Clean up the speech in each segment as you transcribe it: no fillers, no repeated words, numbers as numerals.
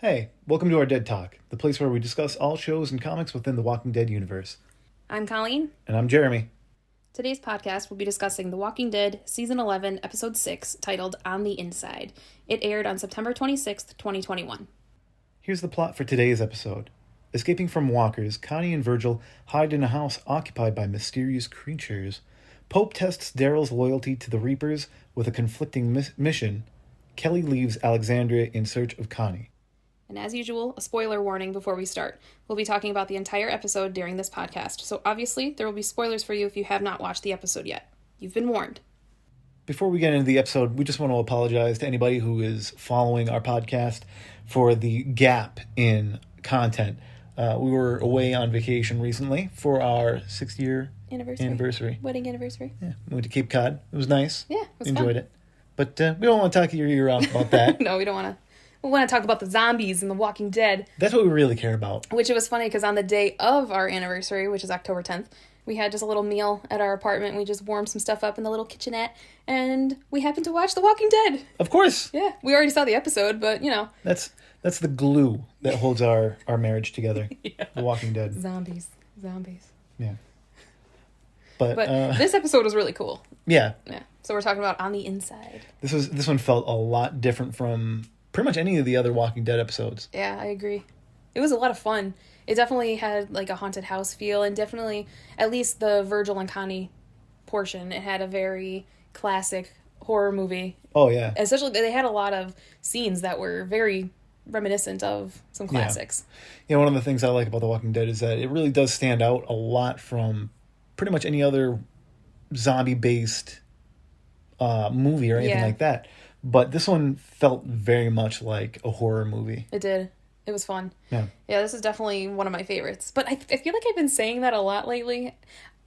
Hey, welcome to our Dead Talk, the place where we discuss all shows and comics within the Walking Dead universe. I'm Colleen. And I'm Jeremy. Today's podcast will be discussing The Walking Dead Season 11, Episode 6, titled On the Inside. It aired on September 26th, 2021. Here's the plot for today's episode. Escaping from walkers, Connie and Virgil hide in a house occupied by mysterious creatures. Pope tests Daryl's loyalty to the Reapers with a conflicting mission. Kelly leaves Alexandria in search of Connie. And as usual, a spoiler warning before we start. We'll be talking about the entire episode during this podcast, so obviously there will be spoilers for you if you have not watched the episode yet. You've been warned. Before we get into the episode, we just want to apologize to anybody who is following our podcast for the gap in content. We were away on vacation recently for our 6-year anniversary. Wedding anniversary. Yeah, we went to Cape Cod. It was nice. Yeah, it was Enjoyed fun. it. But we don't want to talk your ear off about that. No, we don't want to. We want to talk about the zombies and The Walking Dead. That's what we really care about. Which it was funny because on the day of our anniversary, which is October 10th, we had just a little meal at our apartment. We just warmed some stuff up in the little kitchenette, and we happened to watch The Walking Dead. Of course. Yeah, we already saw the episode, but, you know. That's the glue that holds our marriage together. Yeah. The Walking Dead. Zombies. Yeah. But this episode was really cool. Yeah. Yeah. So we're talking about On the Inside. This one felt a lot different from pretty much any of the other Walking Dead episodes. Yeah, I agree. It was a lot of fun. It definitely had like a haunted house feel, and definitely, at least the Virgil and Connie portion, it had a very classic horror movie. Oh, yeah. Especially, they had a lot of scenes that were very reminiscent of some classics. Yeah, one of the things I like about The Walking Dead is that it really does stand out a lot from pretty much any other zombie-based movie or anything like that. But this one felt very much like a horror movie. It did. It was fun. Yeah. Yeah, this is definitely one of my favorites. But I feel like I've been saying that a lot lately.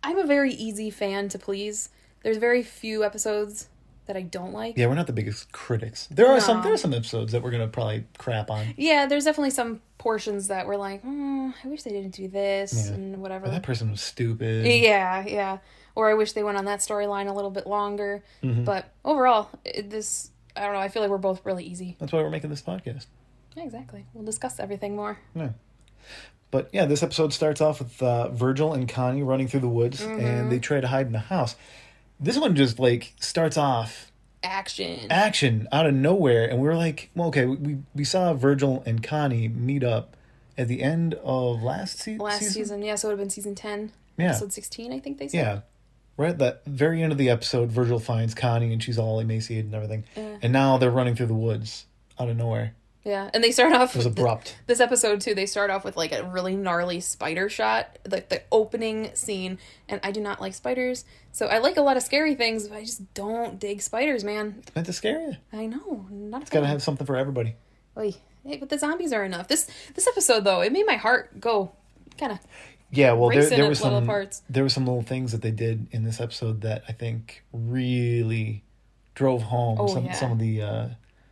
I'm a very easy fan to please. There's very few episodes that I don't like. Yeah, we're not the biggest critics. There are some episodes that we're going to probably crap on. Yeah, there's definitely some portions that were like, I wish they didn't do this and whatever. Or that person was stupid. Yeah. Or I wish they went on that storyline a little bit longer. Mm-hmm. But overall, I don't know, I feel like we're both really easy. That's why we're making this podcast. Yeah, exactly. We'll discuss everything more. Yeah. But yeah, this episode starts off with Virgil and Connie running through the woods, and they try to hide in the house. This one just like starts off action out of nowhere, and we were like, well, okay, we saw Virgil and Connie meet up at the end of last season. Yeah, so it would have been season 10, episode 16, I think they said. Yeah. Right at the very end of the episode, Virgil finds Connie, and she's all emaciated and everything. And now they're running through the woods out of nowhere. Yeah, and they start off... It was abrupt. This episode, too, they start off with, like, a really gnarly spider shot, like the opening scene, and I do not like spiders, so I like a lot of scary things, but I just don't dig spiders, man. It's meant to scare you. I know, not a fan. It's gotta have something for everybody. Oy. Hey, but the zombies are enough. This episode, though, it made my heart go kind of... Yeah, well, there were some some little things that they did in this episode that I think really drove home some of the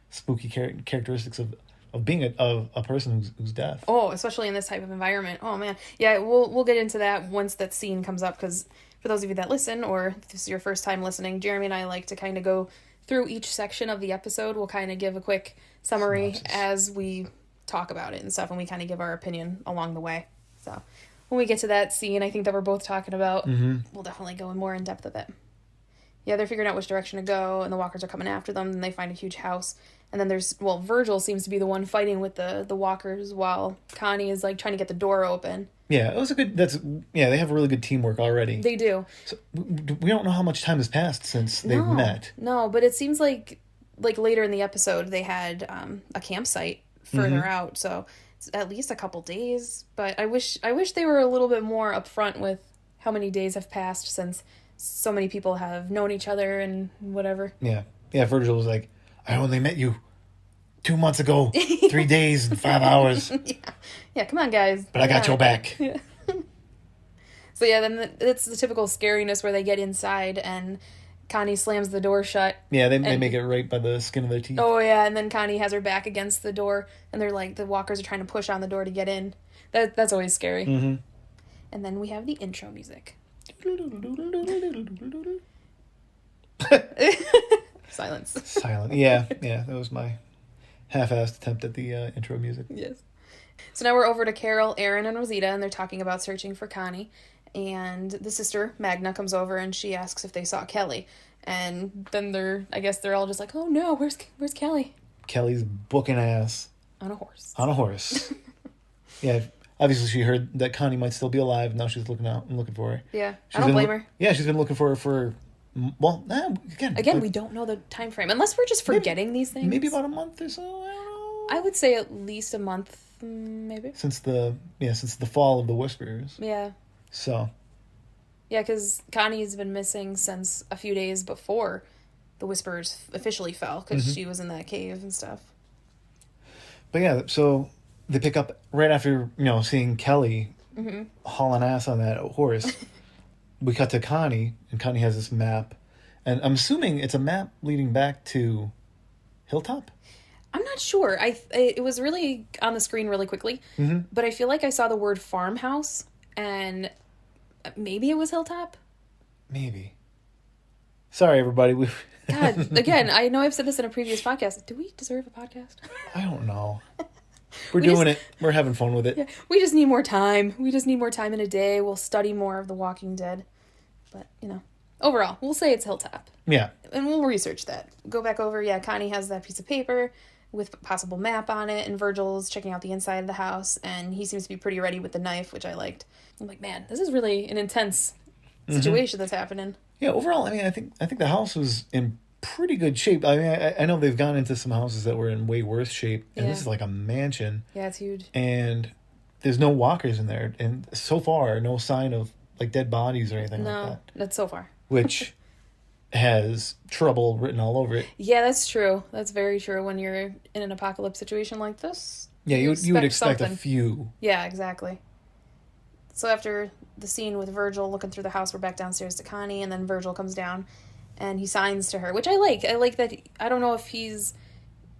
spooky characteristics of being a person who's deaf. Oh, especially in this type of environment. Oh man, yeah, we'll get into that once that scene comes up, because for those of you that listen, or if this is your first time listening, Jeremy and I like to kind of go through each section of the episode. We'll kind of give a quick summary as we talk about it and stuff, and we kind of give our opinion along the way. So when we get to that scene, I think that we're both talking about, we'll definitely go in more in depth of it. Yeah, they're figuring out which direction to go, and the walkers are coming after them, and they find a huge house. And then Virgil seems to be the one fighting with the walkers, while Connie is, like, trying to get the door open. Yeah, it was they have really good teamwork already. They do. So we don't know how much time has passed since they've met. No, but it seems like later in the episode, they had a campsite further out, so it's at least a couple days. But I wish they were a little bit more upfront with how many days have passed since so many people have known each other and whatever. Yeah, Virgil was like, I only met you 2 months ago, 3 days and 5 hours. Yeah, come on, guys. But I got your back. Yeah. So yeah, then it's the typical scariness where they get inside and Connie slams the door shut. Yeah, they make it right by the skin of their teeth. Oh yeah, and then Connie has her back against the door, and they're like, the walkers are trying to push on the door to get in. That's always scary. Mm-hmm. And then we have the intro music. Silence. Silent. Yeah, that was my half-assed attempt at the intro music. Yes. So now we're over to Carol, Aaron, and Rosita, and they're talking about searching for Connie. And the sister, Magna, comes over and she asks if they saw Kelly. And then they're all just like, oh no, where's Kelly? Kelly's booking ass. On a horse. On a horse. Yeah, obviously she heard that Connie might still be alive. Now she's looking out and looking for her. Yeah, I don't blame her. Yeah, she's been looking for her for, well, again, we don't know the time frame. Unless we're just forgetting these things. Maybe about a month or so, I don't know. I would say at least a month, maybe. Since the fall of the Whisperers. Yeah. So. Yeah, because Connie's been missing since a few days before the Whisperers officially fell, because she was in that cave and stuff. But yeah, so they pick up right after, seeing Kelly hauling ass on that horse. We cut to Connie, and Connie has this map. And I'm assuming it's a map leading back to Hilltop? I'm not sure. It was really on the screen really quickly, but I feel like I saw the word farmhouse, and maybe it was Hilltop? Maybe. Sorry, everybody. God, again, I know I've said this in a previous podcast. Do we deserve a podcast? I don't know. We're doing it. We're having fun with it. Yeah, we just need more time. We just need more time in a day. We'll study more of The Walking Dead. But, overall, we'll say it's Hilltop. Yeah. And we'll research that. Go back over. Yeah, Connie has that piece of paper with a possible map on it, and Virgil's checking out the inside of the house, and he seems to be pretty ready with the knife, which I liked. I'm like, man, this is really an intense situation that's happening. Yeah, overall, I think the house was in pretty good shape. I mean, I know they've gone into some houses that were in way worse shape, and this is like a mansion. Yeah, it's huge. And there's no walkers in there, and so far, no sign of like dead bodies or anything like that. That's so far. Which has trouble written all over it. Yeah, that's true. That's very true. When you're in an apocalypse situation like this, yeah, you would expect something. A few. Yeah, exactly. So after the scene with Virgil looking through the house, we're back downstairs to Connie, and then Virgil comes down and he signs to her, which I like. I like that. I don't know if he's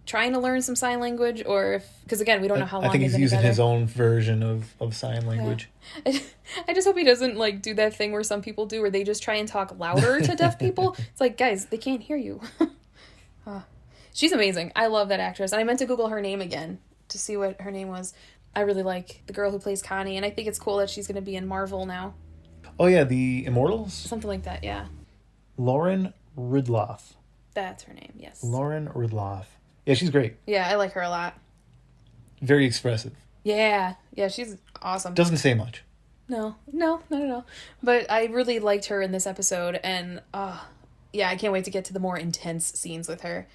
trying to learn some sign language or if, because again, we don't know how long. I think he's using his own version of sign language. Yeah. I just hope he doesn't like do that thing where some people do, where they just try and talk louder to deaf people. It's like, guys, they can't hear you. She's amazing. I love that actress, and I meant to Google her name again to see what her name was. I really like the girl who plays Connie, and I think it's cool that she's going to be in Marvel now. Oh yeah, the Immortals? Something like that, yeah. Lauren Ridloff. That's her name, yes. Lauren Ridloff. Yeah, she's great. Yeah, I like her a lot. Very expressive. Yeah, she's awesome. Doesn't say much. No, not at all. But I really liked her in this episode, and yeah, I can't wait to get to the more intense scenes with her.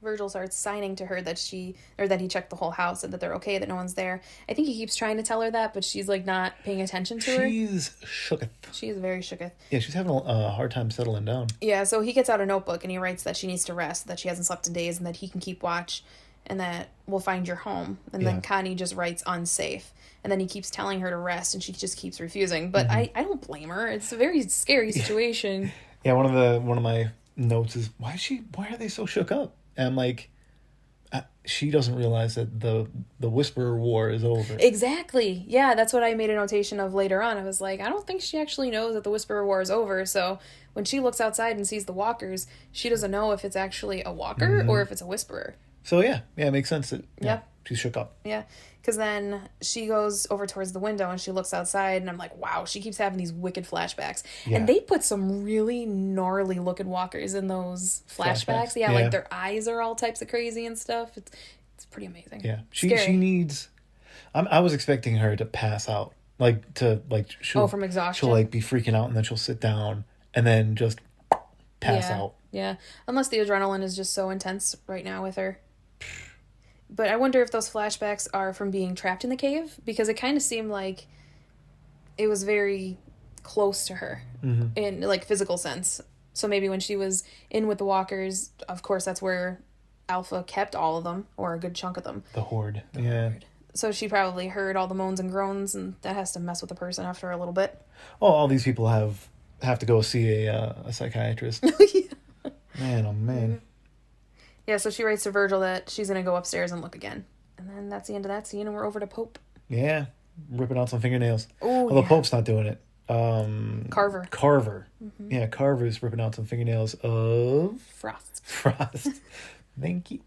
Virgil starts signing to her that he checked the whole house and that they're okay, that no one's there. I think he keeps trying to tell her that, but she's like not paying attention to her. She's shooketh. She is very shooketh. Yeah, she's having a hard time settling down. Yeah, so he gets out a notebook and he writes that she needs to rest, that she hasn't slept in days, and that he can keep watch, and that we'll find your home. And then Connie just writes unsafe. And then he keeps telling her to rest, and she just keeps refusing. But I don't blame her. It's a very scary situation. Yeah, one of my notes is, why are they so shook up? And I'm like, she doesn't realize that the Whisperer War is over. Exactly. Yeah, that's what I made a notation of later on. I was like, I don't think she actually knows that the Whisperer War is over. So when she looks outside and sees the walkers, she doesn't know if it's actually a walker or if it's a Whisperer. So yeah, it makes sense that she's shook up. Yeah, because then she goes over towards the window and she looks outside, and I'm like, wow, she keeps having these wicked flashbacks. Yeah. And they put some really gnarly looking walkers in those flashbacks. Yeah, like their eyes are all types of crazy and stuff. It's pretty amazing. Yeah, she needs. I was expecting her to pass out, from exhaustion. She'll be freaking out, and then she'll sit down and then just pass out. Yeah, unless the adrenaline is just so intense right now with her. But I wonder if those flashbacks are from being trapped in the cave, because it kind of seemed like it was very close to her in physical sense. So maybe when she was in with the walkers, of course that's where Alpha kept all of them, or a good chunk of them. The Horde. Horde. So she probably heard all the moans and groans, and that has to mess with the person after a little bit. Oh, all these people have to go see a psychiatrist. Yeah. Man, oh man. Yeah, so she writes to Virgil that she's going to go upstairs and look again. And then that's the end of that scene, and we're over to Pope. Yeah, ripping out some fingernails. Oh, although Pope's not doing it. Carver. Mm-hmm. Yeah, Carver's ripping out some fingernails of... Frost. Thank you.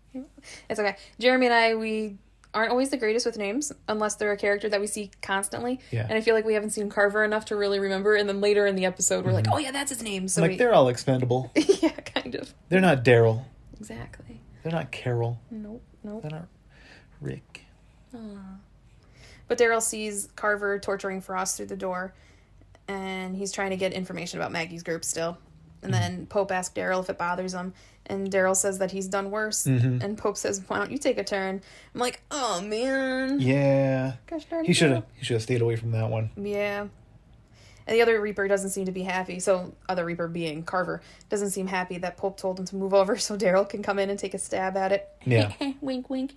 It's okay. Jeremy and I, we aren't always the greatest with names unless they're a character that we see constantly. Yeah. And I feel like we haven't seen Carver enough to really remember. And then later in the episode, we're like, oh yeah, that's his name. So they're all expendable. Yeah, kind of. They're not Daryl. Exactly. They're not Carol. Nope. They're not Rick. But Daryl sees Carver torturing Frost through the door, and he's trying to get information about Maggie's group still. And then Pope asks Daryl if it bothers him, and Daryl says that he's done worse. And Pope says, "Why don't you take a turn?" I'm like, "Oh man." Yeah. Gosh darn. He should have stayed away from that one. Yeah. And the other Reaper doesn't seem to be happy. So, other Reaper being Carver doesn't seem happy that Pope told him to move over so Daryl can come in and take a stab at it. Yeah. Wink, wink.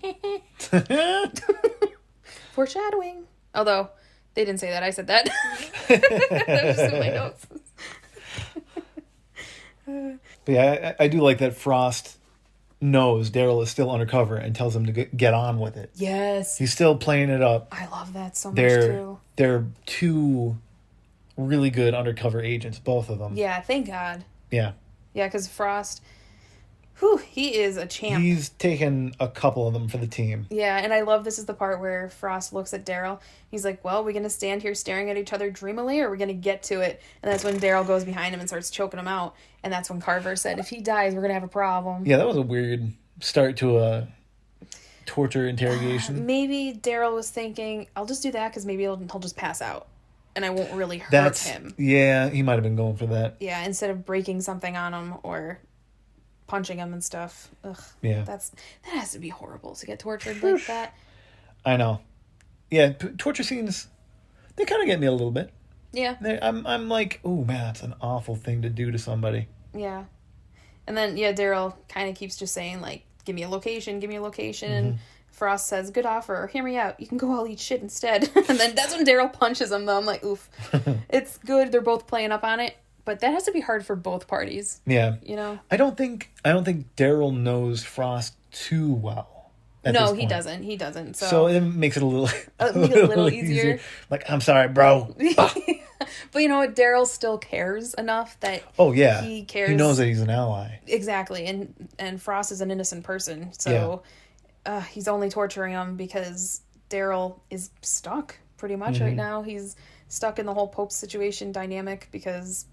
Foreshadowing. Although, they didn't say that. I said that. That was just in my notes. But yeah, I do like that Frost knows Daryl is still undercover and tells him to get on with it. Yes. He's still playing it up. I love that so much, too. They're two really good undercover agents, both of them. Yeah, thank God. Yeah. Yeah, because Frost, he is a champ. He's taken a couple of them for the team. Yeah, and I love this is the part where Frost looks at Daryl. He's like, well, we're going to stand here staring at each other dreamily, or we're going to get to it? And that's when Daryl goes behind him and starts choking him out. And that's when Carver said, if he dies, we're going to have a problem. Yeah, that was a weird start to a torture interrogation. Maybe Daryl was thinking, I'll just do that because maybe he'll just pass out. And I won't really hurt him. Yeah, he might have been going for that. Yeah, instead of breaking something on him or punching him and stuff. Ugh. Yeah. That has to be horrible to get tortured like that. I know. Yeah, torture scenes, they kind of get me a little bit. Yeah. I'm like, oh man, that's an awful thing to do to somebody. Yeah. And then, yeah, Daryl kind of keeps just saying, like, give me a location. And Frost says, good offer, hear me out. You can go all eat shit instead. And then that's when Daryl punches him, though. I'm like, oof. It's good. They're both playing up on it. But that has to be hard for both parties. Yeah. You know? I don't think Daryl knows Frost too well. No, he doesn't. He doesn't. So it makes it a little easier. Like, I'm sorry, bro. But you know what? Daryl still cares enough that he cares. He knows that he's an ally. Exactly. And Frost is an innocent person. So he's only torturing him because Daryl is stuck pretty much right now. He's stuck in the whole Pope situation dynamic because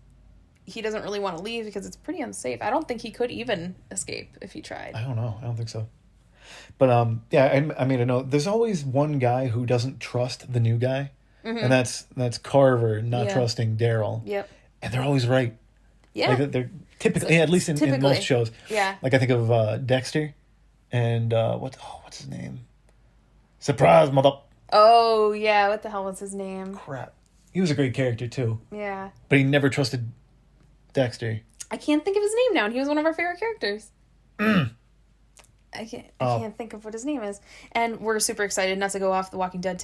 he doesn't really want to leave because it's pretty unsafe. I don't think he could even escape if he tried. I don't know. I don't think so. But yeah, I mean, I know there's always one guy who doesn't trust the new guy, and that's Carver not trusting Daryl. Yep. And they're always right. Yeah. Like they're typically, at least in most shows. Yeah. Like I think of Dexter, and what's his name? Surprise, mother. Oh yeah, what the hell was his name? Crap. He was a great character too. Yeah. But he never trusted Dexter. I can't think of his name now, and he was one of our favorite characters. I can't think of what his name is. And we're super excited, not to go off the Walking Dead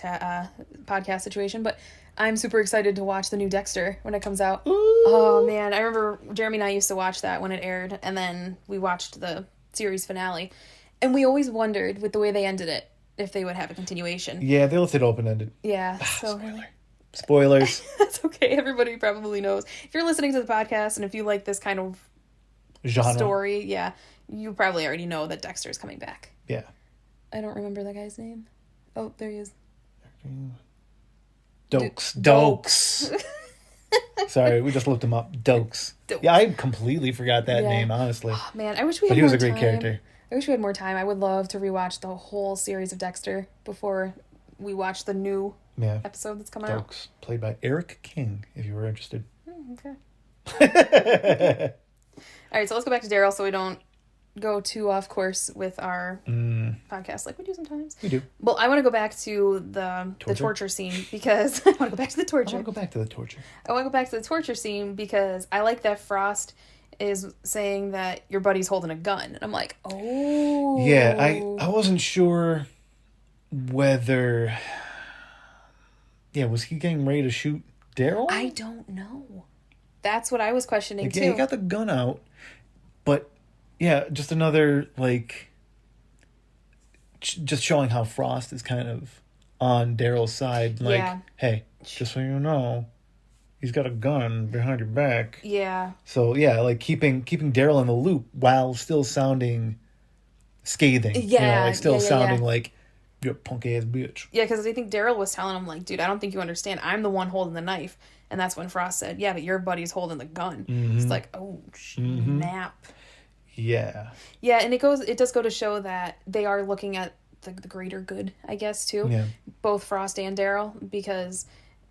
podcast situation, but I'm super excited to watch the new Dexter when it comes out. Ooh. Oh, man. I remember Jeremy and I used to watch that when it aired, and then we watched the series finale. And we always wondered, with the way they ended it, if they would have a continuation. Yeah, they left it open-ended. Yeah. Spoilers. That's okay. Everybody probably knows. If you're listening to the podcast, and if you like this kind of genre story, you probably already know that Dexter's coming back. Yeah. I don't remember that guy's name. Oh, there he is. Dokes. Sorry, we just looked him up. Dokes. Yeah, I completely forgot that name, honestly. Oh, man, I wish we had more time. But he was a great character. I wish we had more time. I would love to rewatch the whole series of Dexter before we watch the new episode that's coming out. Dokes, played by Eric King, if you were interested. Okay. All right, so let's go back to Daryl so we don't go too off course with our podcast like we do sometimes. We do. Well, I want to go back to the torture scene because I want to go back to the torture. I want to go back to the torture scene because I like that Frost is saying that your buddy's holding a gun. And I'm like, oh. Yeah, I wasn't sure whether... Yeah, was he getting ready to shoot Daryl? I don't know. That's what I was questioning, too. Yeah, he got the gun out, but... Yeah, just another, just showing how Frost is kind of on Daryl's side. Hey, just so you know, he's got a gun behind your back. Yeah. So, yeah, keeping Daryl in the loop while still sounding scathing. Yeah, like still yeah. sounding like you're a punk ass bitch. Yeah, because I think Daryl was telling him, like, dude, I don't think you understand. I'm the one holding the knife. And that's when Frost said, yeah, but your buddy's holding the gun. It's like, oh, snap. Yeah. Yeah, and it does go to show that they are looking at the greater good, I guess, too. Yeah. Both Frost and Daryl, because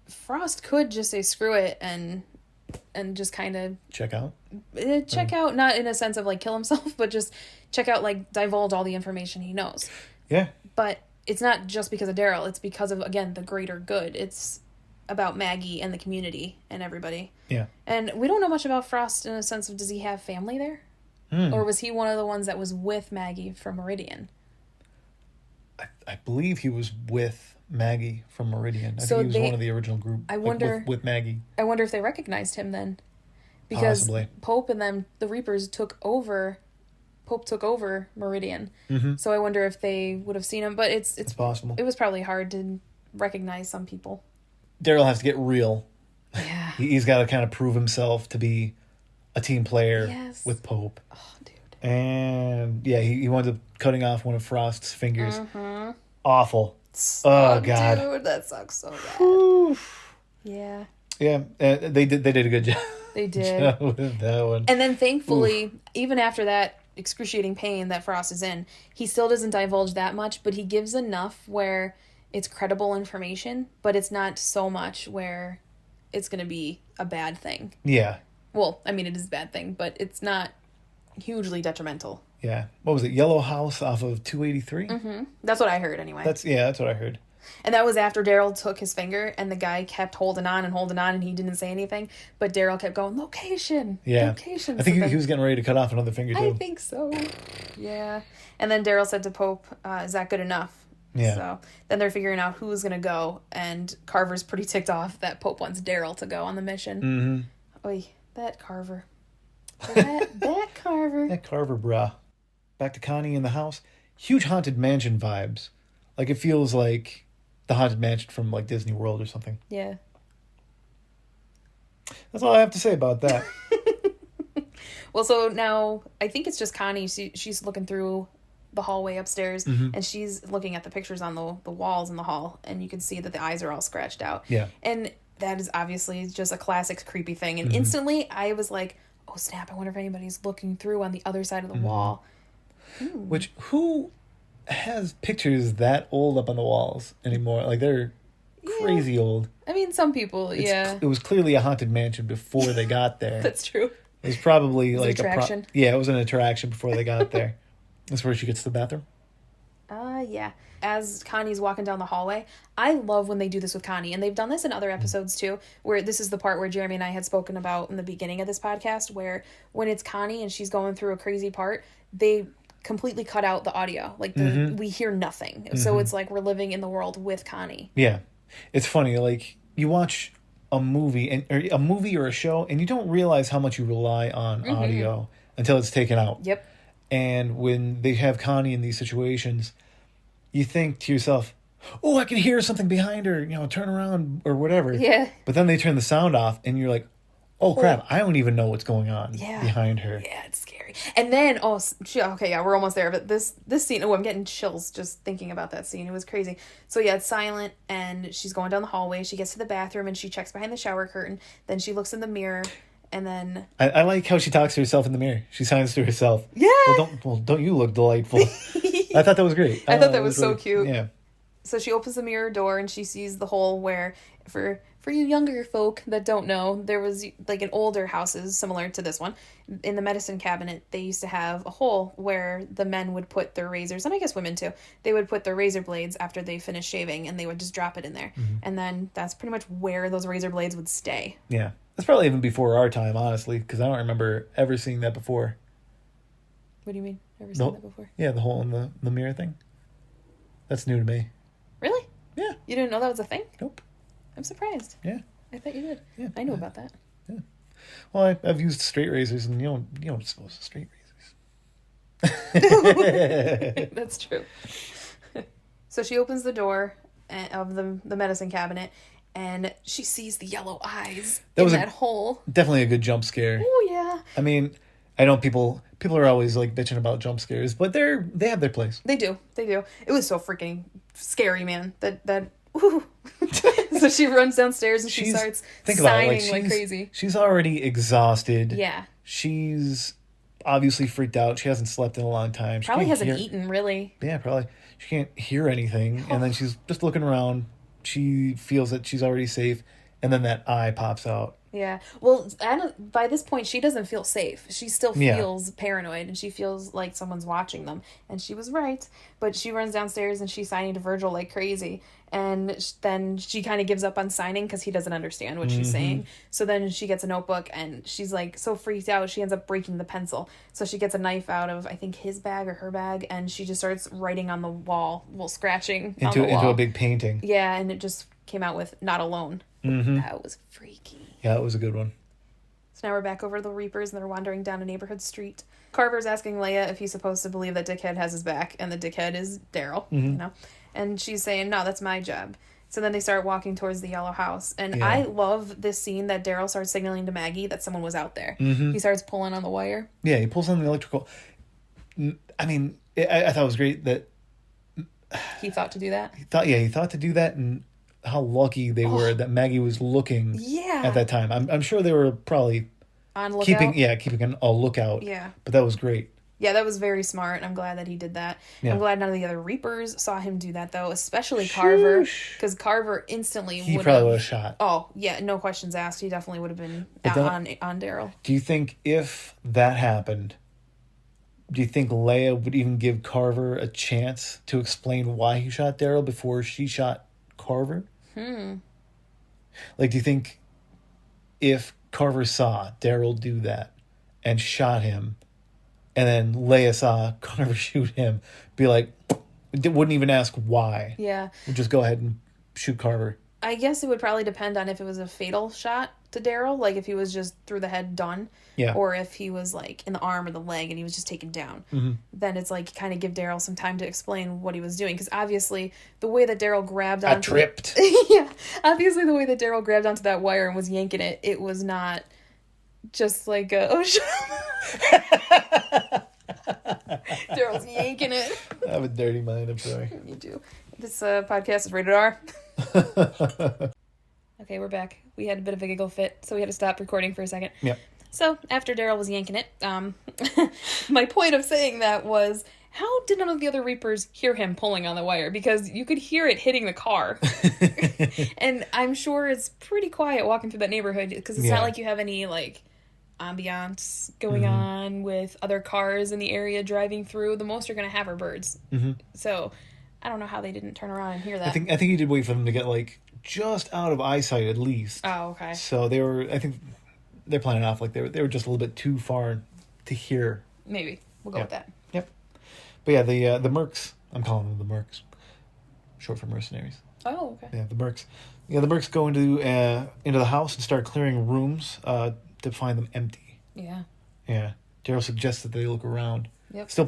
Frost could just say screw it and just kind of check out, not in a sense of like kill himself, but just check out, like divulge all the information he knows. Yeah. But it's not just because of Daryl. It's because of, again, the greater good. It's about Maggie and the community and everybody. Yeah. And we don't know much about Frost in a sense of, does he have family there? Or was he one of the ones that was with Maggie from Meridian? I believe he was with Maggie from Meridian. I So think he was one of the original group. I wonder with Maggie. I wonder if they recognized him then, because Possibly. Pope and them, the Reapers, took over Meridian. So I wonder if they would have seen him. But it's possible. It was probably hard to recognize some people. Daryl has to get real. Yeah. He's got to kind of prove himself to be a team player with Pope. Oh, dude. And yeah, he winds up cutting off one of Frost's fingers. Awful. Oh God, dude, that sucks so bad. Whew. Yeah. Yeah, they did a good job. They did. With that one. And then thankfully, even after that excruciating pain that Frost is in, he still doesn't divulge that much, but he gives enough where it's credible information, but it's not so much where it's going to be a bad thing. Yeah. Well, I mean, it is a bad thing, but it's not hugely detrimental. Yeah. What was it? Yellow House off of 283? That's what I heard anyway. That's what I heard. And that was after Daryl took his finger and the guy kept holding on and he didn't say anything, but Daryl kept going, location. Yeah. Location. I think he was getting ready to cut off another finger too. I think so. Yeah. And then Daryl said to Pope, is that good enough? Yeah. So then they're figuring out who's going to go, and Carver's pretty ticked off that Pope wants Daryl to go on the mission. Oy, that Carver. That Carver. That Carver, brah. Back to Connie in the house. Huge Haunted Mansion vibes. Like, it feels like the Haunted Mansion from, like, Disney World or something. Yeah. That's all I have to say about that. Well, so now, I think it's just Connie. She's looking through the hallway upstairs, and she's looking at the pictures on the walls in the hall, and you can see that the eyes are all scratched out. Yeah. And that is obviously just a classic creepy thing. And instantly, I was like, oh, snap, I wonder if anybody's looking through on the other side of the wall. Which, who has pictures that old up on the walls anymore? Like, they're crazy old. I mean, some people, It was clearly a haunted mansion before they got there. That's true. It was probably like an attraction. It was an attraction before they got there. That's where she gets to the bathroom. Yeah. As Connie's walking down the hallway, I love when they do this with Connie, and they've done this in other episodes too, where this is the part where Jeremy and I had spoken about in the beginning of this podcast, where when it's Connie and she's going through a crazy part, they completely cut out the audio. Like, we hear nothing. So it's like we're living in the world with Connie. Yeah. It's funny, like, you watch a movie or a show, and you don't realize how much you rely on audio until it's taken out. Yep. And when they have Connie in these situations, you think to yourself, oh, I can hear something behind her, turn around or whatever. Yeah. But then they turn the sound off, and you're like, oh, crap, I don't even know what's going on behind her. Yeah, it's scary. And then, we're almost there. But this scene, I'm getting chills just thinking about that scene. It was crazy. So yeah, it's silent, and she's going down the hallway. She gets to the bathroom, and she checks behind the shower curtain. Then she looks in the mirror. And then I like how she talks to herself in the mirror. She signs to herself. Yeah. Don't you look delightful? I thought that was great. I thought that was so cute. Yeah. So she opens the mirror door and she sees the hole where, for you younger folk that don't know, there was, like, in older houses similar to this one, in the medicine cabinet, they used to have a hole where the men would put their razors, and I guess women too, they would put their razor blades after they finished shaving, and they would just drop it in there. And then that's pretty much where those razor blades would stay. Yeah. That's probably even before our time, honestly, because I don't remember ever seeing that before. What do you mean? Ever seen that before? Yeah, the hole in the mirror thing. That's new to me. Really? Yeah. You didn't know that was a thing? Nope. I'm surprised. Yeah. I thought you did. Yeah. I knew about that. Yeah. Well, I've used straight razors, and you don't dispose of straight razors. That's true. So she opens the door of the medicine cabinet, and she sees the yellow eyes in that hole. Definitely a good jump scare. Oh, yeah. I mean, I know people people are always like bitching about jump scares, but they have their place. They do. It was so freaking scary, man. That woo. So she runs downstairs and she starts signing like crazy. She's already exhausted. Yeah. She's obviously freaked out. She hasn't slept in a long time. Probably hasn't eaten, really. Yeah, probably. She can't hear anything. And then she's just looking around. She feels that she's already safe. And then that eye pops out. Yeah. Well, Anna, by this point, she doesn't feel safe. She still feels paranoid, and she feels like someone's watching them. And she was right. But she runs downstairs, and she's signing to Virgil like crazy. And then she kind of gives up on signing because he doesn't understand what she's saying. So then she gets a notebook, and she's like so freaked out, she ends up breaking the pencil. So she gets a knife out of, I think, his bag or her bag, and she just starts writing on the wall, scratching on the wall. Into a big painting. Yeah, and it just came out with "Not Alone." That was freaky. Yeah, it was a good one. So now we're back over the Reapers, and they're wandering down a neighborhood street. Carver's asking Leia if he's supposed to believe that Dickhead has his back, and the Dickhead is Daryl, you know? And she's saying, no, that's my job. So then they start walking towards the yellow house. And I love this scene that Daryl starts signaling to Maggie that someone was out there. He starts pulling on the wire. Yeah, he pulls on the electrical. I mean, I thought it was great that... He thought to do that? He thought to do that, and how lucky they were that Maggie was looking at that time. I'm sure they were probably on lookout. keeping a lookout. Yeah. But that was great. Yeah, that was very smart, and I'm glad that he did that. Yeah. I'm glad none of the other Reapers saw him do that, though, especially Carver, because Carver instantly He probably would have shot. Oh, yeah, no questions asked. He definitely would have been on Daryl. Do you think if that happened, do you think Leia would even give Carver a chance to explain why he shot Daryl before she shot Carver? Like, do you think if Carver saw Daryl do that and shot him, and then Leia saw Carver shoot him, be like, wouldn't even ask why? Yeah. Would just go ahead and shoot Carver? I guess it would probably depend on if it was a fatal shot to Daryl, like if he was just through the head done, or if he was like in the arm or the leg and he was just taken down. Then it's like kind of give Daryl some time to explain what he was doing, because obviously the way that Daryl grabbed onto tripped. Obviously the way that Daryl grabbed onto that wire and was yanking it, it was not just like Daryl's yanking it. I have a dirty mind, I'm sorry. You do. This podcast is rated R. Okay, we're back. We had a bit of a giggle fit, so we had to stop recording for a second. Yep. So, after Daryl was yanking it, my point of saying that was, how did none of the other Reapers hear him pulling on the wire? Because you could hear it hitting the car. And I'm sure it's pretty quiet walking through that neighborhood, because it's not like you have any, like, ambiance going on with other cars in the area driving through. The most you're going to have are birds. So, I don't know how they didn't turn around and hear that. I think he did wait for them to get, like, just out of eyesight at least. Oh, okay. So they were, I think they're playing off like they were just a little bit too far to hear. Maybe. We'll go with that. Yep. But yeah, the mercs, I'm calling them the mercs. Short for mercenaries. Oh, okay. Yeah, the mercs. Yeah, the mercs go into the house and start clearing rooms to find them empty. Yeah. Yeah. Daryl suggests that they look around. Yep. Still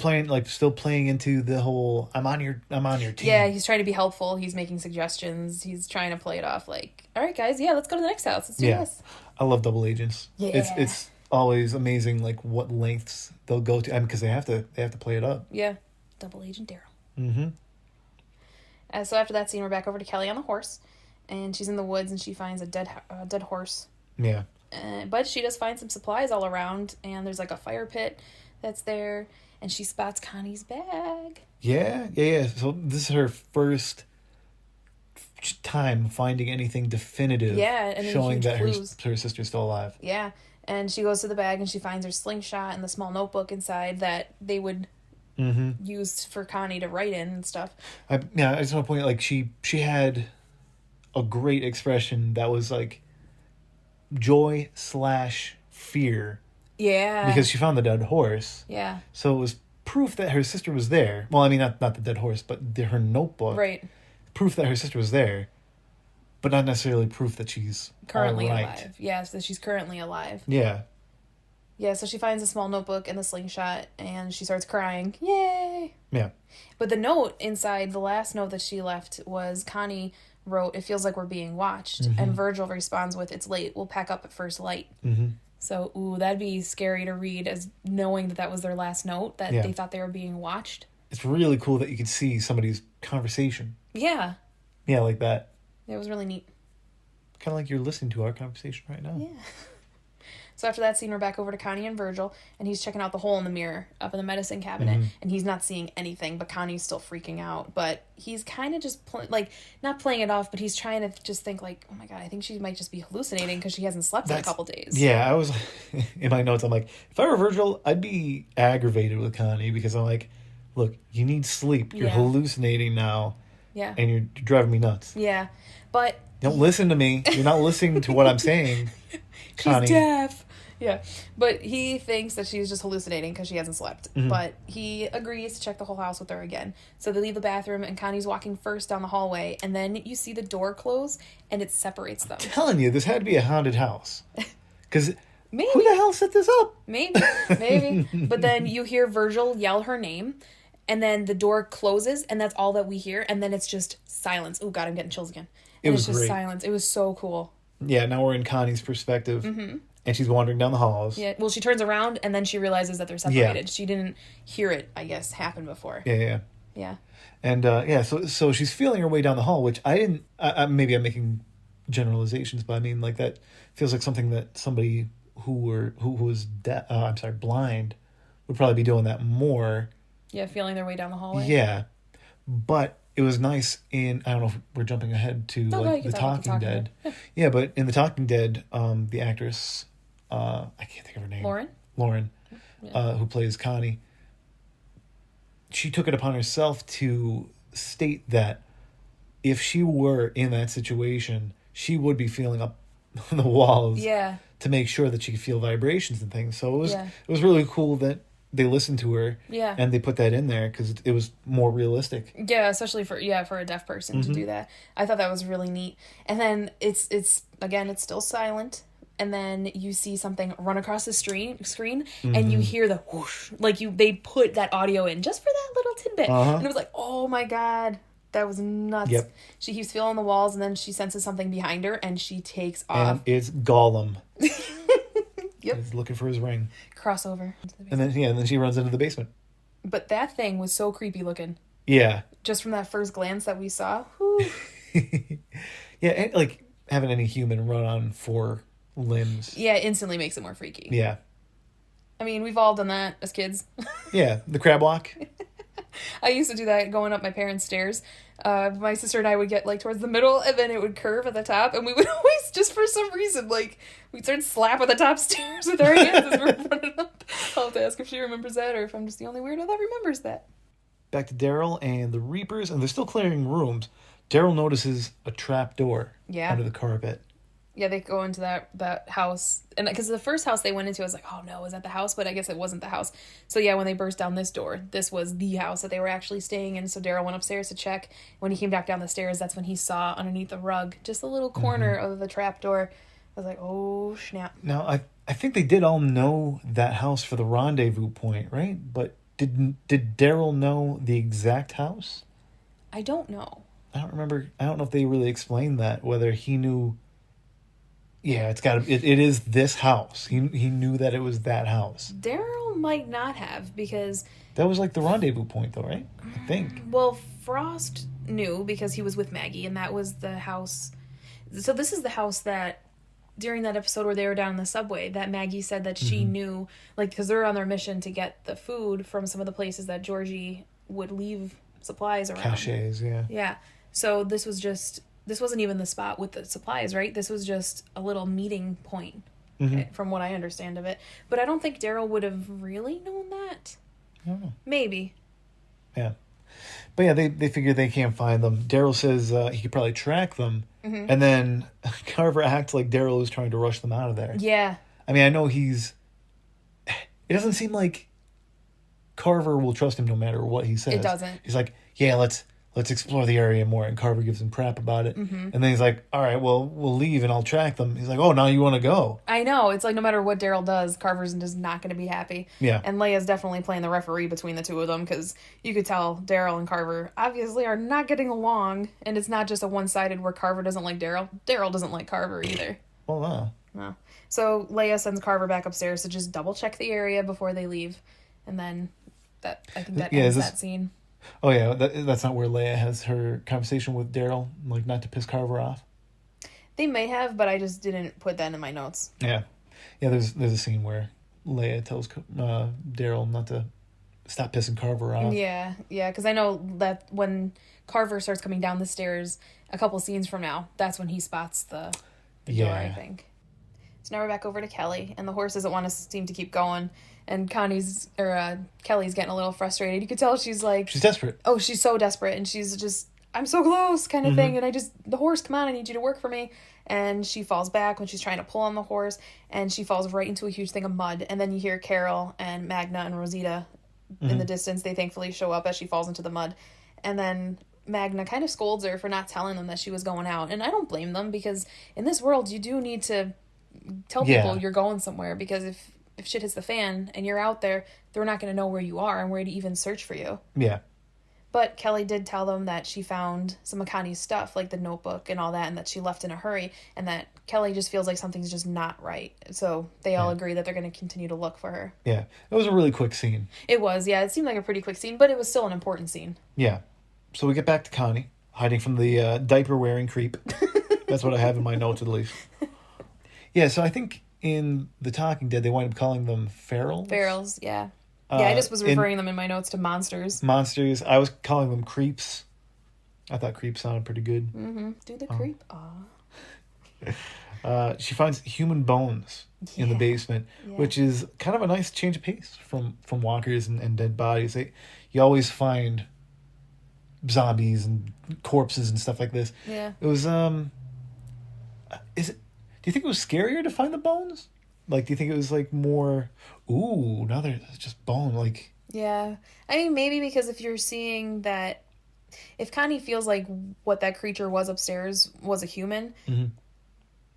playing into the whole I'm on your team. Yeah, he's trying to be helpful. He's making suggestions. He's trying to play it off like, all right, guys, let's go to the next house. Let's do this. I love double agents. Yeah. It's always amazing like what lengths they'll go to, because they have to play it up. Yeah. Double Agent Daryl. So after that scene, we're back over to Kelly on the horse, and she's in the woods and she finds a dead horse. Yeah. But she does find some supplies all around, and there's like a fire pit that's there. And she spots Connie's bag. Yeah. So this is her first time finding anything definitive. Yeah, and showing that clues. her sister's still alive. Yeah, and she goes to the bag and she finds her slingshot and the small notebook inside that they would use for Connie to write in and stuff. I just want to point out, like, she had a great expression that was like joy/fear. Yeah. Because she found the dead horse. Yeah. So it was proof that her sister was there. Well, I mean, not the dead horse, but her notebook. Right. Proof that her sister was there, but not necessarily proof that she's currently all right. alive. Yeah, so she's currently alive. Yeah. Yeah, so she finds a small notebook and the slingshot, and she starts crying. Yay! Yeah. But the note inside, the last note that she left was Connie wrote, "It feels like we're being watched." And Virgil responds with, "It's late. We'll pack up at first light." So, that'd be scary to read, as knowing that was their last note, that they thought they were being watched. It's really cool that you could see somebody's conversation. Yeah. Yeah, like that. It was really neat. Kind of like you're listening to our conversation right now. Yeah. So after that scene, we're back over to Connie and Virgil, and he's checking out the hole in the mirror up in the medicine cabinet, and he's not seeing anything, but Connie's still freaking out. But he's kind of just, not playing it off, but he's trying to just think, like, oh my God, I think she might just be hallucinating because she hasn't slept in a couple days. Yeah, I was, in my notes, I'm like, if I were Virgil, I'd be aggravated with Connie, because I'm like, look, you need sleep. You're hallucinating now. Yeah. And you're driving me nuts. Yeah. But... Don't listen to me. You're not listening to what I'm saying. Connie. She's deaf. Yeah. But he thinks that she's just hallucinating because she hasn't slept. But he agrees to check the whole house with her again. So they leave the bathroom, and Connie's walking first down the hallway, and then you see the door close, and it separates them. I'm telling you, this had to be a haunted house. Because Maybe. Who the hell set this up? Maybe. But then you hear Virgil yell her name, and then the door closes, and that's all that we hear, and then it's just silence. Oh God, I'm getting chills again. And it's just great. Silence. It was so cool. Yeah, now we're in Connie's perspective, and she's wandering down the halls. Yeah, well, she turns around, and then she realizes that they're separated. Yeah. She didn't hear it, I guess, happen before. Yeah. And, so she's feeling her way down the hall, which I didn't... maybe I'm making generalizations, but I mean, like, that feels like something that somebody who was blind would probably be doing that more. Yeah, feeling their way down the hallway. Yeah. But it was nice in... I don't know if we're jumping ahead to The Talking Dead. Yeah, but in The Talking Dead, the actress... I can't think of her name. Lauren, who plays Connie. She took it upon herself to state that if she were in that situation, she would be feeling up the walls to make sure that she could feel vibrations and things. So it was really cool that they listened to her and they put that in there because it was more realistic. Yeah, especially for a deaf person to do that. I thought that was really neat. And then it's still silent. And then you see something run across the screen, and you hear the whoosh. They put that audio in just for that little tidbit. And it was like, oh my God, that was nuts. Yep. She keeps feeling the walls, and then she senses something behind her, and she takes off. And it's Gollum. Yep. He's looking for his ring. Crossover. And then she runs into the basement. But that thing was so creepy looking. Yeah. Just from that first glance that we saw. Yeah, and, like, having any human run on 4 limbs. Yeah, instantly makes it more freaky. Yeah. I mean, we've all done that as kids. Yeah, the crab walk. I used to do that going up my parents' stairs. My sister and I would get, towards the middle, and then it would curve at the top, and we would always, just for some reason, we'd start slapping the top stairs with our hands as we were running up. I'll have to ask if she remembers that, or if I'm just the only weirdo that remembers that. Back to Daryl and the Reapers, and they're still clearing rooms. Daryl notices a trap door under the carpet. Yeah, they go into that house. And because the first house they went into, I was like, oh no, is that the house? But I guess it wasn't the house. So yeah, when they burst down this door, this was the house that they were actually staying in. So Daryl went upstairs to check. When he came back down the stairs, that's when he saw underneath the rug, just a little corner of the trap door. I was like, oh snap. Now, I think they did all know that house for the rendezvous point, right? But did Daryl know the exact house? I don't know. I don't remember. I don't know if they really explained that, whether he knew... Yeah, it is this house. He knew that it was that house. Daryl might not have, because... That was the rendezvous point, though, right? I think. Well, Frost knew because he was with Maggie, and that was the house... So this is the house that, during that episode where they were down in the subway, that Maggie said that she knew, because they were on their mission to get the food from some of the places that Georgie would leave supplies around. Caches, yeah. Yeah. So this wasn't even the spot with the supplies, right? This was just a little meeting point, from what I understand of it. But I don't think Daryl would have really known that. I don't know. Maybe. Yeah. But yeah, they figure they can't find them. Daryl says he could probably track them. And then Carver acts like Daryl is trying to rush them out of there. Yeah. I mean, I know it doesn't seem like Carver will trust him no matter what he says. It doesn't. He's like, yeah, let's explore the area more. And Carver gives him crap about it. And then he's like, all right, well, we'll leave and I'll track them. He's like, oh, now you want to go. I know. It's like no matter what Daryl does, Carver's just not going to be happy. Yeah. And Leia's definitely playing the referee between the two of them, because you could tell Daryl and Carver obviously are not getting along. And it's not just a one-sided where Carver doesn't like Daryl. Daryl doesn't like Carver either. Oh, wow. No. So Leia sends Carver back upstairs to just double check the area before they leave, and then I think that ends that scene. Oh yeah, that's not where Leia has her conversation with Daryl, like not to piss Carver off. They may have, but I just didn't put that in my notes. Yeah. There's a scene where Leia tells Daryl not to stop pissing Carver off. Yeah, because I know that when Carver starts coming down the stairs a couple scenes from now, that's when he spots the door, I think. So now we're back over to Kelly, and the horse doesn't want to seem to keep going, and Kelly's getting a little frustrated. You could tell she's desperate. Oh, she's so desperate, and she's just, I'm so close kind of thing, and the horse, come on, I need you to work for me. And she falls back when she's trying to pull on the horse, and she falls right into a huge thing of mud, and then you hear Carol and Magna and Rosita in the distance. They thankfully show up as she falls into the mud, and then Magna kind of scolds her for not telling them that she was going out, and I don't blame them, because in this world you do need to tell people you're going somewhere, because if shit hits the fan and you're out there, they're not going to know where you are and where to even search for you. Yeah. But Kelly did tell them that she found some of Connie's stuff, like the notebook and all that, and that she left in a hurry, and that Kelly just feels like something's just not right. So they all agree that they're going to continue to look for her. Yeah. It was a really quick scene. It was, yeah. It seemed like a pretty quick scene, but it was still an important scene. Yeah. So we get back to Connie, hiding from the diaper-wearing creep. That's what I have in my notes, at least. Yeah, so I think in The Talking Dead, they wind up calling them ferals. Ferals, yeah. Yeah, I just was referring them in my notes to monsters. Monsters. I was calling them creeps. I thought creep sounded pretty good. Mm-hmm. Do the creep. She finds human bones in the basement, which is kind of a nice change of pace from walkers and dead bodies. You always find zombies and corpses and stuff like this. Yeah. It was, do you think it was scarier to find the bones? Like, do you think it was, like, more, ooh, now they're just bone, like... Yeah. I mean, maybe because if you're seeing that... If Connie feels like what that creature was upstairs was a human,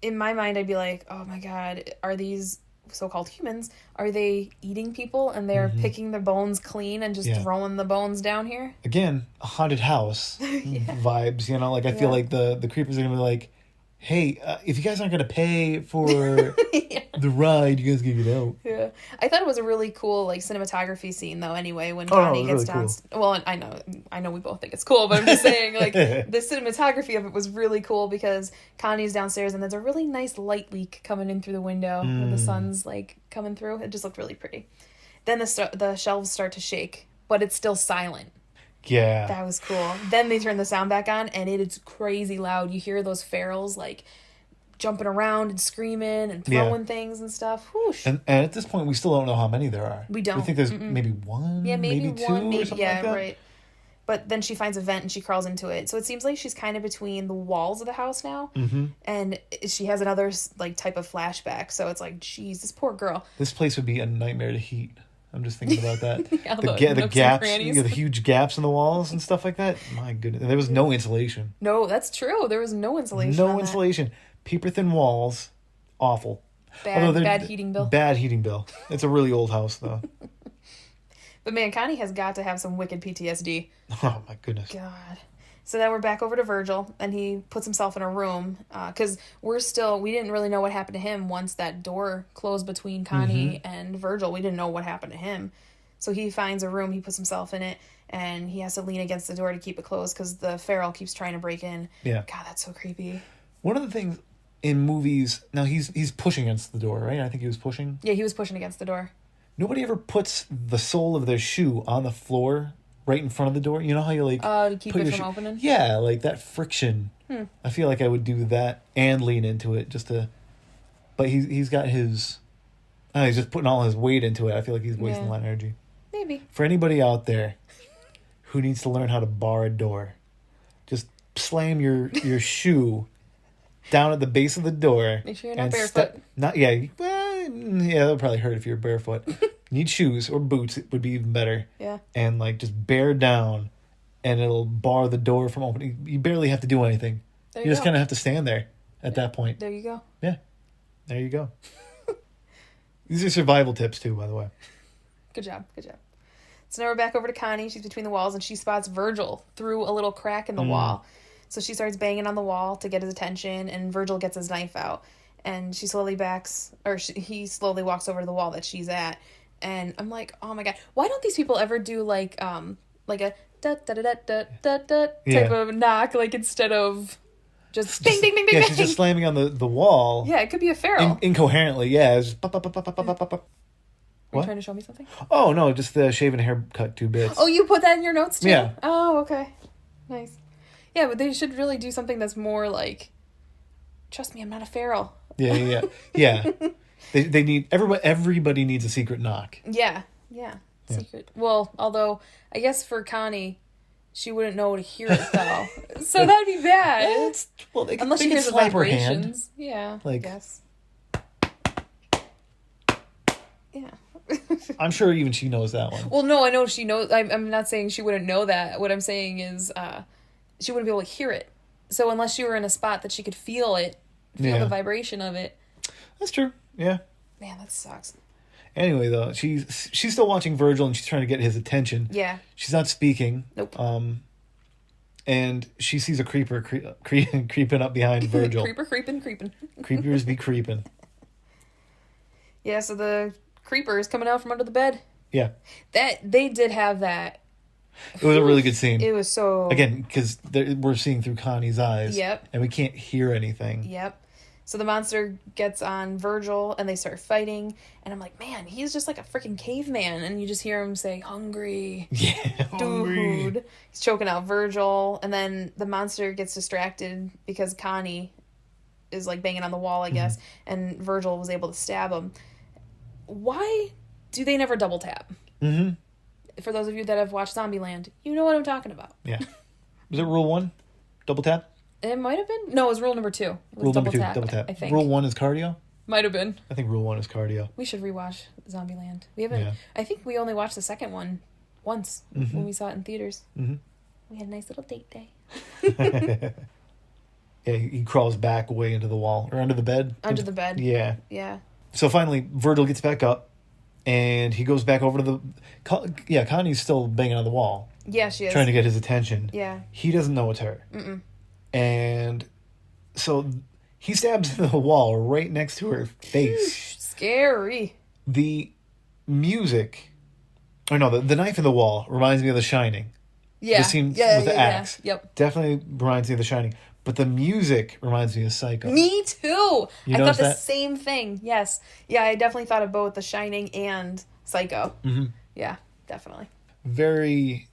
in my mind, I'd be like, oh my god, are these so-called humans, are they eating people and they're picking their bones clean and just throwing the bones down here? Again, a haunted house vibes, you know? Like, I feel like the creepers are going to be like, hey, if you guys aren't going to pay for the ride, you guys can get out. Yeah. I thought it was a really cool, like, cinematography scene, though, anyway, when Connie gets down. Cool. Well, I know we both think it's cool, but I'm just saying, like, the cinematography of it was really cool because Connie's downstairs and there's a really nice light leak coming in through the window when the sun's, like, coming through. It just looked really pretty. Then the shelves start to shake, but it's still silent. Yeah. That was cool. Then they turn the sound back on, and it is crazy loud. You hear those ferals, like, jumping around and screaming and throwing things and stuff. Whoosh. And at this point, we still don't know how many there are. We don't. We think there's maybe one, maybe two, one, or something like that. Right. But then she finds a vent, and she crawls into it. So it seems like she's kind of between the walls of the house now, and she has another, like, type of flashback. So it's like, geez, this poor girl. This place would be a nightmare to heat. I'm just thinking about that. The gaps, the huge gaps in the walls and stuff like that. My goodness. And there was no insulation. No, that's true. There was no insulation. No insulation. Paper thin walls. Awful. Bad heating bill. Bad heating bill. It's a really old house, though. But man, Connie has got to have some wicked PTSD. Oh, my goodness. God. So then we're back over to Virgil, and he puts himself in a room, because we didn't really know what happened to him once that door closed between Connie and Virgil. We didn't know what happened to him. So he finds a room, he puts himself in it, and he has to lean against the door to keep it closed, because the feral keeps trying to break in. Yeah. God, that's so creepy. One of the things in movies, now he's pushing against the door, right? I think he was pushing. Yeah, he was pushing against the door. Nobody ever puts the sole of their shoe on the floor right in front of the door. You know how you like to keep it from opening? Yeah, like that friction. I feel like I would do that and lean into it just to. But he's got his. He's just putting all his weight into it. I feel like he's wasting a lot of energy. Maybe. For anybody out there who needs to learn how to bar a door, just slam your shoe down at the base of the door. Make sure you're not barefoot. That'll probably hurt if you're barefoot. You need shoes or boots. It would be even better. Yeah. And like just bear down, and it'll bar the door from opening. You barely have to do anything. You just kind of have to stand there at that point. There you go. Yeah. There you go. These are survival tips too, by the way. Good job. So now we're back over to Connie. She's between the walls, and she spots Virgil through a little crack in the wall. So she starts banging on the wall to get his attention, and Virgil gets his knife out. and he slowly walks over to the wall that she's at, and I'm like, oh my god, why don't these people ever do like a da da da da da da da type of knock, like instead of just ding ding ding ding. Yeah, ding. she's just slamming on the wall. Yeah, it could be a feral. Incoherently, yeah. It's just, What? Are you trying to show me something? Oh no, just the shave and haircut 2 bits. Oh, you put that in your notes too? Yeah. Oh, okay. Nice. Yeah, but they should really do something that's more like, trust me, I'm not a feral. Yeah. They need everybody needs a secret knock. Yeah. Secret. Well, although I guess for Connie, she wouldn't know to hear it though, so that'd be bad. Well, unless she hears the vibrations. Yeah. Like, I guess. Yeah. I'm sure even she knows that one. Well, no, I know she knows. I'm not saying she wouldn't know that. What I'm saying is, she wouldn't be able to hear it. So unless she were in a spot that she could feel the vibration of it. That's true. Yeah. Man, that sucks. Anyway, though, she's still watching Virgil and she's trying to get his attention. Yeah. She's not speaking. Nope. And she sees a creeper creeping up behind Virgil. Creeping. Creepers be creeping. Yeah, so the creeper is coming out from under the bed. Yeah. They did have that. It was a really good scene. It was so... Again, because we're seeing through Connie's eyes. Yep. And we can't hear anything. Yep. So the monster gets on Virgil and they start fighting. And I'm like, man, he's just like a freaking caveman. And you just hear him say, hungry. Yeah, hungry. Dude. He's choking out Virgil. And then the monster gets distracted because Connie is like banging on the wall, I guess. And Virgil was able to stab him. Why do they never double tap? Mm-hmm. For those of you that have watched Zombieland, you know what I'm talking about. Yeah. Was it rule 1? Double tap? It might have been. No, it was rule number 2. It was Rule number 2, double tap. I think. Rule 1 is cardio? Might have been. I think rule 1 is cardio. We should rewatch Zombieland. We haven't. Yeah. I think we only watched the second one once when we saw it in theaters. Mm-hmm. We had a nice little date day. Yeah, he crawls back away into the wall. Or under the bed. Under the bed. Yeah. Yeah. So finally, Virgil gets back up. And he goes back over to the... Yeah, Connie's still banging on the wall. Yeah, she is. Trying to get his attention. Yeah. He doesn't know it's her. Mm-mm. And so he stabs the wall right next to her face. Scary. The music... Or no, the knife in the wall reminds me of The Shining. Yeah. The scene with the axe. Yeah. Yep. Definitely reminds me of The Shining. But the music reminds me of Psycho. Me too. I thought the that? same thing. Yes. Yeah, I definitely thought of both The Shining and Psycho. Mm-hmm. Yeah, definitely. Very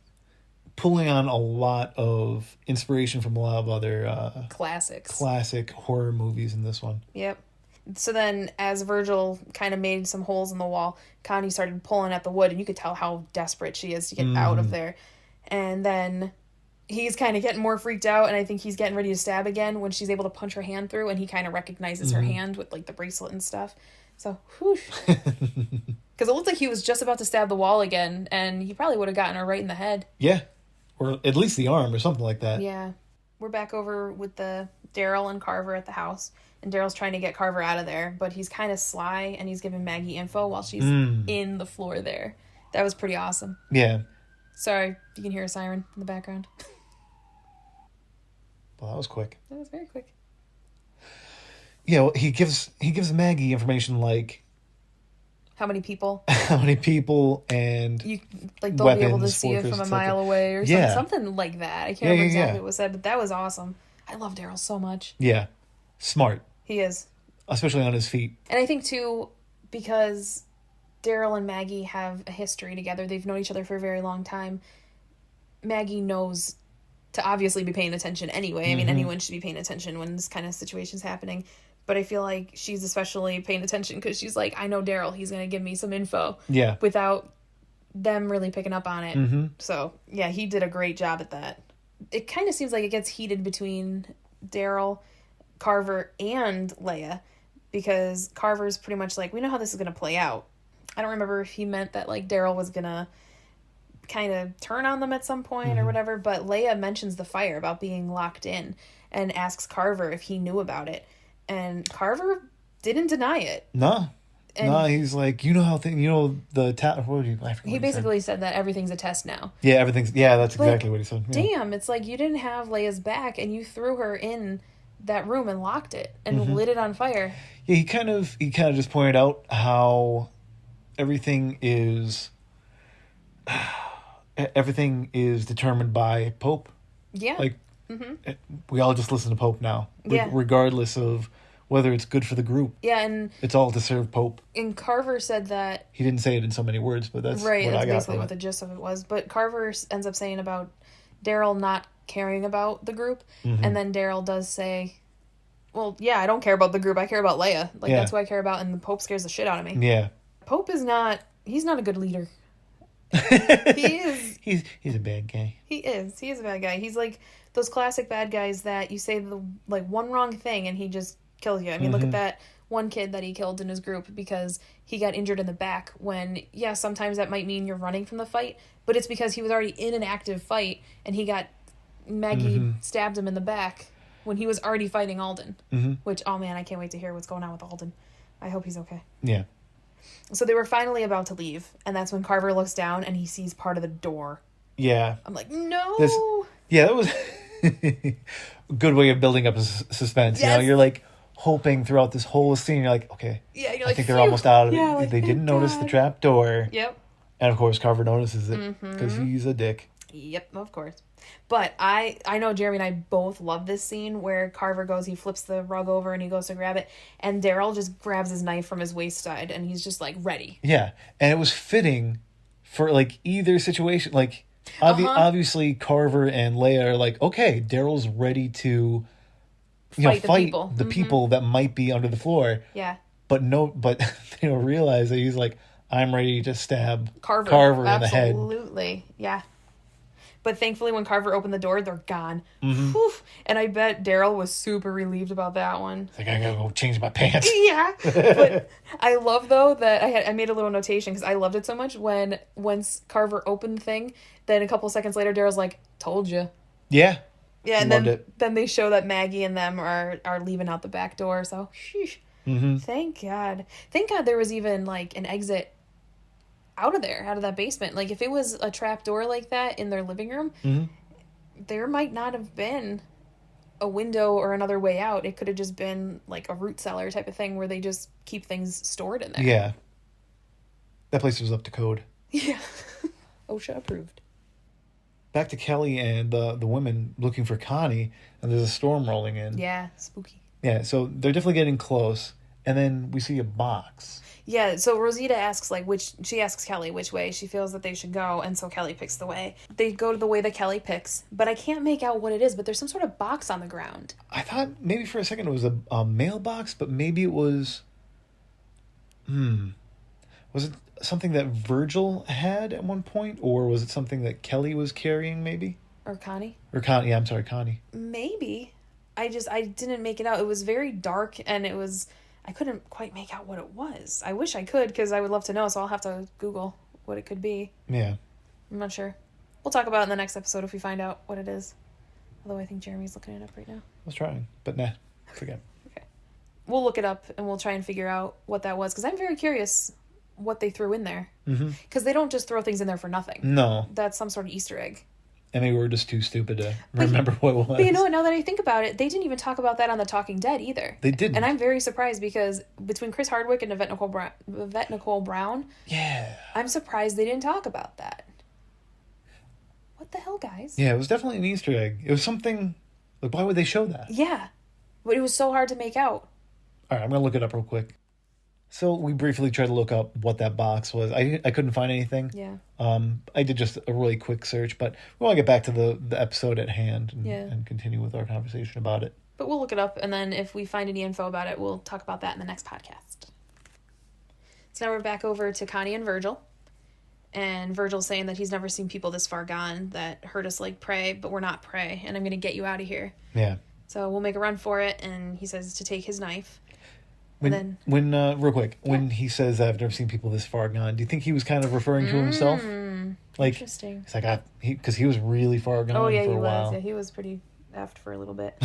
pulling on a lot of inspiration from a lot of other classic horror movies in this one. Yep. So then as Virgil kind of made some holes in the wall, Connie started pulling at the wood, and you could tell how desperate she is to get out of there. And then he's kind of getting more freaked out, and I think he's getting ready to stab again when she's able to punch her hand through, and he kind of recognizes her hand with like the bracelet and stuff. So, whoosh. Because it looked like he was just about to stab the wall again, and he probably would have gotten her right in the head. Yeah. Or at least the arm or something like that. Yeah. We're back over with the Daryl and Carver at the house, and Daryl's trying to get Carver out of there, but he's kind of sly, and he's giving Maggie info while she's in the floor there. That was pretty awesome. Yeah. Sorry, you can hear a siren in the background. Well, that was quick. That was very quick. Yeah, well, he gives Maggie information like how many people and you like they'll be able to see it from a mile away or something like that. I can't remember exactly what was said, but that was awesome. I love Daryl so much. Yeah, smart. He is, especially on his feet. And I think too, because Daryl and Maggie have a history together. They've known each other for a very long time. Maggie knows to obviously be paying attention anyway. I mean, anyone should be paying attention when this kind of situation's happening. But I feel like she's especially paying attention because she's like, I know Daryl. He's going to give me some info. Yeah. Without them really picking up on it. Mm-hmm. So, yeah, he did a great job at that. It kind of seems like it gets heated between Daryl, Carver, and Leia. Because Carver's pretty much like, we know how this is going to play out. I don't remember if he meant that, like, Daryl was going to kind of turn on them at some point or whatever. But Leia mentions the fire about being locked in and asks Carver if he knew about it. And Carver didn't deny it. No. He's like, you know how things, he basically said that everything's a test now. Yeah, that's exactly what he said. Yeah. Damn, it's like you didn't have Leia's back and you threw her in that room and locked it and lit it on fire. Yeah, he kind of just pointed out how everything is determined by Pope. Yeah. Like, we all just listen to Pope now, Yeah. regardless of whether it's good for the group. Yeah, and it's all to serve Pope. And Carver said that... He didn't say it in so many words, but that's right, what that's I got basically from what the gist of it was. But Carver ends up saying about Daryl not caring about the group, and then Daryl does say, well, yeah, I don't care about the group, I care about Leia. Like, that's who I care about, and the Pope scares the shit out of me. Yeah. Pope is not... He's not a good leader. He is... He's a bad guy. He is. He is a bad guy. He's like those classic bad guys that you say the one wrong thing and he just kills you. I mean, look at that one kid that he killed in his group because he got injured in the back when, yeah, sometimes that might mean you're running from the fight, but it's because he was already in an active fight and he got... Maggie stabbed him in the back when he was already fighting Alden. Which, oh man, I can't wait to hear what's going on with Alden. I hope he's okay. Yeah. So they were finally about to leave, and that's when Carver looks down and he sees part of the door. Yeah. I'm like, no! That was a good way of building up a suspense. Yes. You know, you're like hoping throughout this whole scene, you're like, okay, yeah, you're I like, think they're almost out of it. Yeah, like, they didn't notice the trap door. Yep. And of course, Carver notices it because he's a dick. Yep, of course. But I know Jeremy and I both love this scene where Carver goes, he flips the rug over and he goes to grab it, and Daryl just grabs his knife from his waist side and he's just like ready. Yeah, and it was fitting for like either situation. Like obviously Carver and Leia are like, okay, Daryl's ready to fight the people that might be under the floor. Yeah. But they don't realize that he's like, I'm ready to stab Carver in the head. Absolutely, yeah. But thankfully, when Carver opened the door, they're gone. Whew. And I bet Daryl was super relieved about that one. Like, I gotta go change my pants. Yeah. But I love, though, that I made a little notation because I loved it so much when once Carver opened the thing, then a couple seconds later, Daryl's like, told you. Yeah. Yeah, and then they show that Maggie and them are leaving out the back door. So, sheesh. Thank God. Thank God there was even, like, an exit out of that basement. Like, if it was a trap door like that in their living room, there might not have been a window or another way out. It could have just been like a root cellar type of thing where they just keep things stored in there. Yeah. That place was up to code. Yeah. OSHA approved. Back to Kelly and the women looking for Connie, and there's a storm rolling in. Yeah, spooky. Yeah, so they're definitely getting close, and then we see a box. Yeah, so Rosita asks, she asks Kelly which way she feels that they should go, and so Kelly picks the way. They go to the way that Kelly picks, but I can't make out what it is, but there's some sort of box on the ground. I thought maybe for a second it was a mailbox, but maybe it was... Was it something that Virgil had at one point, or was it something that Kelly was carrying, maybe? Or Connie? Yeah, I'm sorry, Connie. Maybe. I didn't make it out. It was very dark, and it was... I couldn't quite make out what it was. I wish I could, because I would love to know, so I'll have to Google what it could be. Yeah. I'm not sure. We'll talk about it in the next episode if we find out what it is. Although I think Jeremy's looking it up right now. I was trying, but nah, forget. Okay. We'll look it up, and we'll try and figure out what that was, because I'm very curious what they threw in there. Because they don't just throw things in there for nothing. No. That's some sort of Easter egg. And maybe we're just too stupid to remember what it was. But you know what, now that I think about it, they didn't even talk about that on The Talking Dead either. They didn't. And I'm very surprised because between Chris Hardwick and Yvette Nicole Brown, yeah, I'm surprised they didn't talk about that. What the hell, guys? Yeah, it was definitely an Easter egg. It was something, like, why would they show that? Yeah, but it was so hard to make out. All right, I'm going to look it up real quick. So we briefly tried to look up what that box was. I couldn't find anything. Yeah. I did just a really quick search, but we want to get back to the episode at hand and continue with our conversation about it. But we'll look it up, and then if we find any info about it, we'll talk about that in the next podcast. So now we're back over to Connie and Virgil. And Virgil's saying that he's never seen people this far gone that hurt us like prey, but we're not prey, and I'm going to get you out of here. Yeah. So we'll make a run for it, and he says to take his knife. When real quick, when he says I've never seen people this far gone, do you think he was kind of referring to himself? Like, interesting. It's like because he was really far gone. Oh yeah, for a he while. was. Yeah, he was pretty effed for a little bit.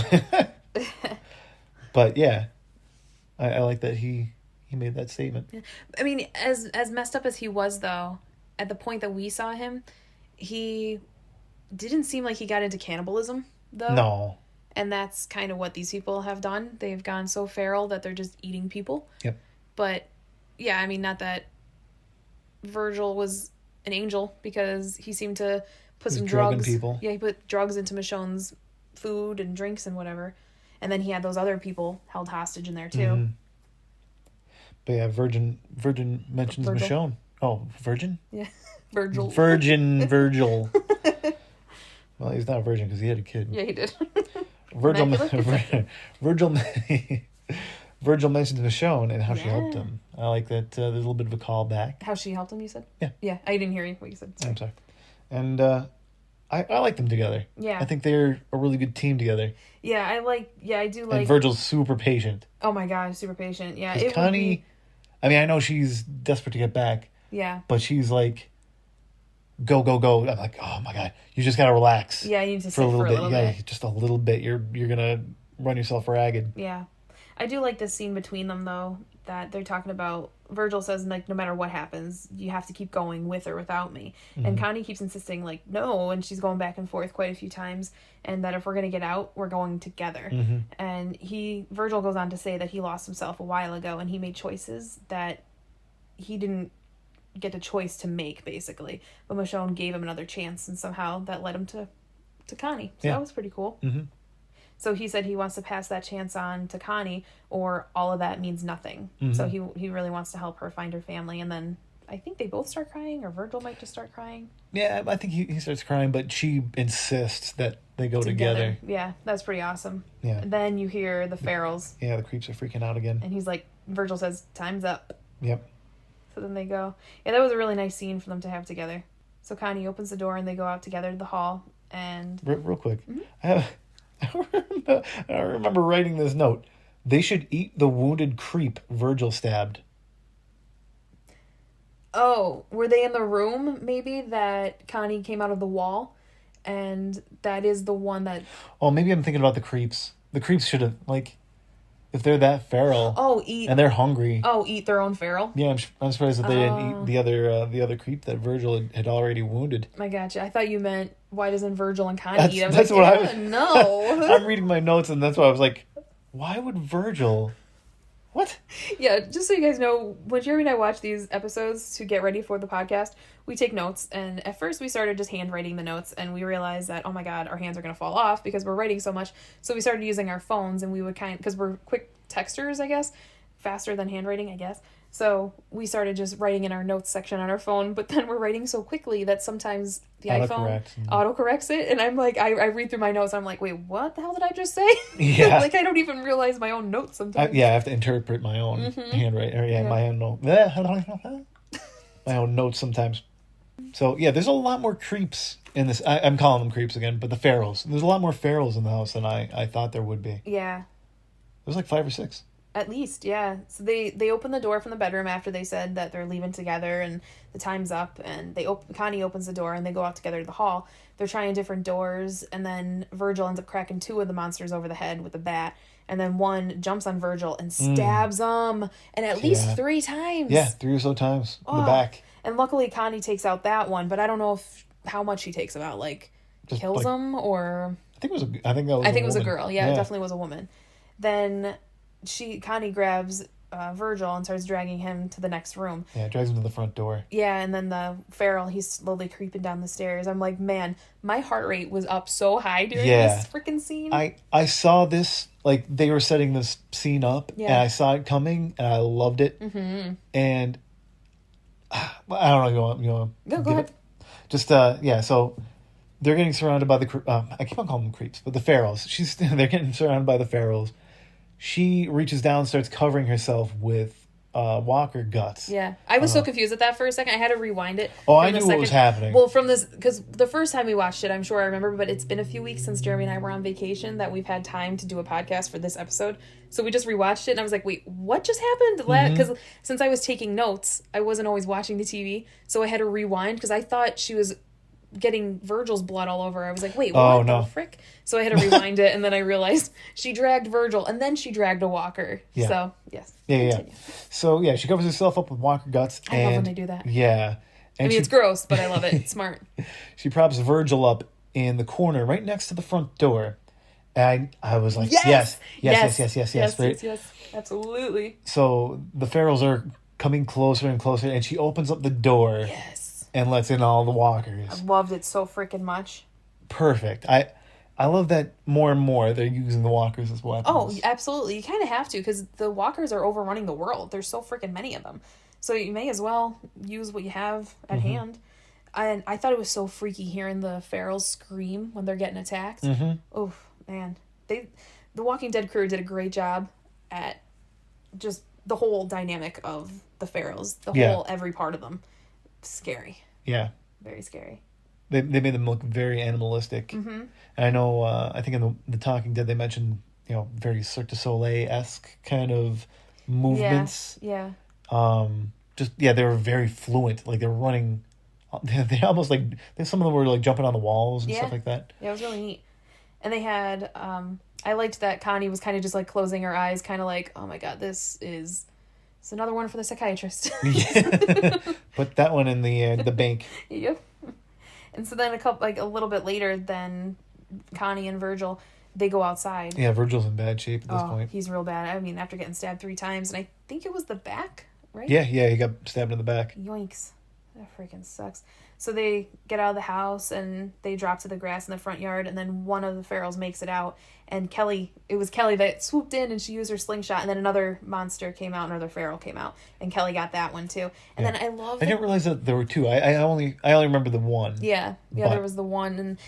But yeah, I like that he made that statement. Yeah. I mean, as messed up as he was, though, at the point that we saw him, he didn't seem like he got into cannibalism, though. No. And that's kind of what these people have done. They've gone so feral that they're just eating people. Yep. But, yeah, I mean, not that Virgil was an angel, because he seemed to put some drugs. People. Yeah, he put drugs into Michonne's food and drinks and whatever. And then he had those other people held hostage in there, too. Mm-hmm. But yeah, Virgin mentions Virgil. Michonne. Oh, Virgin? Yeah. Virgil. Virgil. Well, he's not a virgin because he had a kid. Yeah, he did. Virgil mentions Michonne and how she helped him. I like that. There's a little bit of a callback. How she helped him, you said? Yeah. Yeah, I didn't hear you what you said. Sorry. I'm sorry. And I like them together. Yeah. I think they're a really good team together. Yeah, I do like... And Virgil's super patient. Oh my god, super patient. Yeah, Because Connie... I mean, I know she's desperate to get back. Yeah. But she's like, go, go, go. I'm like, oh my god, you just gotta relax. Yeah, you need to for a little bit. Yeah, just a little bit. You're gonna run yourself ragged. Yeah. I do like this scene between them, though, that they're talking about. Virgil says, like, no matter what happens, you have to keep going with or without me. Mm-hmm. And Connie keeps insisting, like, no, and she's going back and forth quite a few times, and that if we're going to get out, we're going together. Mm-hmm. And Virgil goes on to say that he lost himself a while ago, and he made choices that he didn't get a choice to make, basically. But Michonne gave him another chance, and somehow that led him to Connie. So that was pretty cool. Mm-hmm. So he said he wants to pass that chance on to Connie, or all of that means nothing. Mm-hmm. So he really wants to help her find her family. And then I think they both start crying, or Virgil might just start crying. Yeah, I think he starts crying, but she insists that they go together. Yeah, that's pretty awesome. Yeah. And then you hear the ferals. Yeah, the creeps are freaking out again. And he's like, Virgil says, time's up. Yep. So then they go. Yeah, that was a really nice scene for them to have together. So Connie opens the door and they go out together to the hall. And real quick, I remember writing this note. They should eat the wounded creep Virgil stabbed. Oh, were they in the room, maybe, that Connie came out of the wall? And that is the one that... Oh, maybe I'm thinking about the creeps. The creeps should have, like... If they're that feral, and they're hungry, eat their own feral. Yeah, I'm surprised that they didn't eat the other creep that Virgil had already wounded. I gotcha. I thought you meant, why doesn't Virgil and Connie eat? That's what I was. No, I'm reading my notes, and that's why I was like, why would Virgil? What? Yeah, just so you guys know, when Jeremy and I watch these episodes to get ready for the podcast, we take notes, and at first we started just handwriting the notes, and we realized that, oh my god, our hands are going to fall off because we're writing so much, so we started using our phones, and we would because we're quick texters, I guess, faster than handwriting, I guess, so we started just writing in our notes section on our phone, but then we're writing so quickly that sometimes the iPhone autocorrects it, and I'm like, I read through my notes, I'm like, wait, what the hell did I just say? Yeah. Like, I don't even realize my own notes sometimes. I have to interpret my own handwriting, my own note. My own notes sometimes. So, yeah, there's a lot more creeps in this. I'm calling them creeps again, but the ferals. There's a lot more ferals in the house than I thought there would be. Yeah. There's like 5 or 6. At least, yeah. So they open the door from the bedroom after they said that they're leaving together and the time's up, and Connie opens the door and they go out together to the hall. They're trying different doors, and then Virgil ends up cracking 2 of the monsters over the head with a bat, and then one jumps on Virgil and stabs him, and at least 3 times. Yeah, 3 or so times in the back. And luckily Connie takes out that one, but I don't know how much she takes him out, like just kills him, or I think it was a girl. Yeah, it definitely was a woman. Then Connie grabs Virgil and starts dragging him to the next room. Yeah, drags him to the front door. Yeah, and then the feral, he's slowly creeping down the stairs. I'm like, man, my heart rate was up so high during this freaking scene. I saw this, like, they were setting this scene up, and I saw it coming, and I loved it. Mm-hmm. And I don't know, go ahead. Just, so they're getting surrounded by I keep on calling them creeps, but the ferals. They're getting surrounded by the ferals. She reaches down and starts covering herself with walker guts. Yeah. I was so confused at that for a second. I had to rewind it. Oh, I knew what was happening. Well, from this, because the first time we watched it, I'm sure I remember, but it's been a few weeks since Jeremy and I were on vacation that we've had time to do a podcast for this episode. So we just rewatched it, and I was like, wait, what just happened? Because since I was taking notes, I wasn't always watching the TV, so I had to rewind, because I thought she was getting Virgil's blood all over. I was like, wait, what the frick? So I had to rewind it, and then I realized she dragged Virgil, and then she dragged a walker. Yeah. So, yes. Yeah. So, she covers herself up with walker guts. I love when they do that. Yeah. And it's gross, but I love it. It's smart. She props Virgil up in the corner right next to the front door, And I was like, yes, right? Yes, absolutely. So the ferals are coming closer and closer, and she opens up the door. Yes. And lets in all the walkers. I loved it so freaking much. Perfect. I love that more and more they're using the walkers as weapons. Oh, absolutely. You kind of have to, because the walkers are overrunning the world. There's so freaking many of them. So you may as well use what you have at hand. And I thought it was so freaky hearing the ferals scream when they're getting attacked. Oh, man. The Walking Dead crew did a great job at just the whole dynamic of the ferals. Every part of them. Scary. Yeah. Very scary. They made them look very animalistic. And I know, I think in the Talking Dead they mentioned, very Cirque du Soleil-esque kind of movements. Yeah. They were very fluent. Like, they were running... They almost, like... Some of them were, like, jumping on the walls and stuff like that. Yeah, it was really neat. And they had... I liked that Connie was kind of just, like, closing her eyes, kind of like, oh, my God, it's another one for the psychiatrist. Yeah. Put that one in the bank. Yep. And so then a little bit later, then Connie and Virgil, they go outside. Yeah, Virgil's in bad shape at this point. He's real bad. I mean, after getting stabbed 3 times, and I think it was the back, right? Yeah, he got stabbed in the back. Yoinks. That freaking sucks. So they get out of the house and they drop to the grass in the front yard, and then one of the ferals makes it out. And it was Kelly that swooped in and she used her slingshot, and then another monster came out, another feral came out, and Kelly got that one too. And then I didn't realize that there were 2. I only remember the one. Yeah, there was the one, and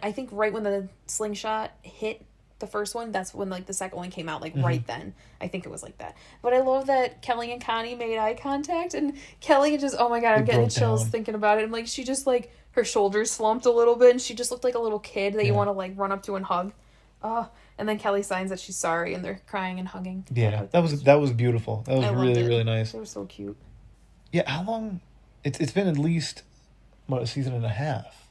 I think right when the slingshot hit the first one, that's when like the second one came out, like right then. I think it was like that. But I love that Kelly and Connie made eye contact, and Kelly just, oh my God, I'm getting chills thinking about it. I'm like, she just like, her shoulders slumped a little bit, and she just looked like a little kid that you want to like run up to and hug. Oh, and then Kelly signs that she's sorry, and they're crying and hugging. Yeah, that was beautiful. That was really, really nice. They were so cute. Yeah, how long? It's been at least, a season and a half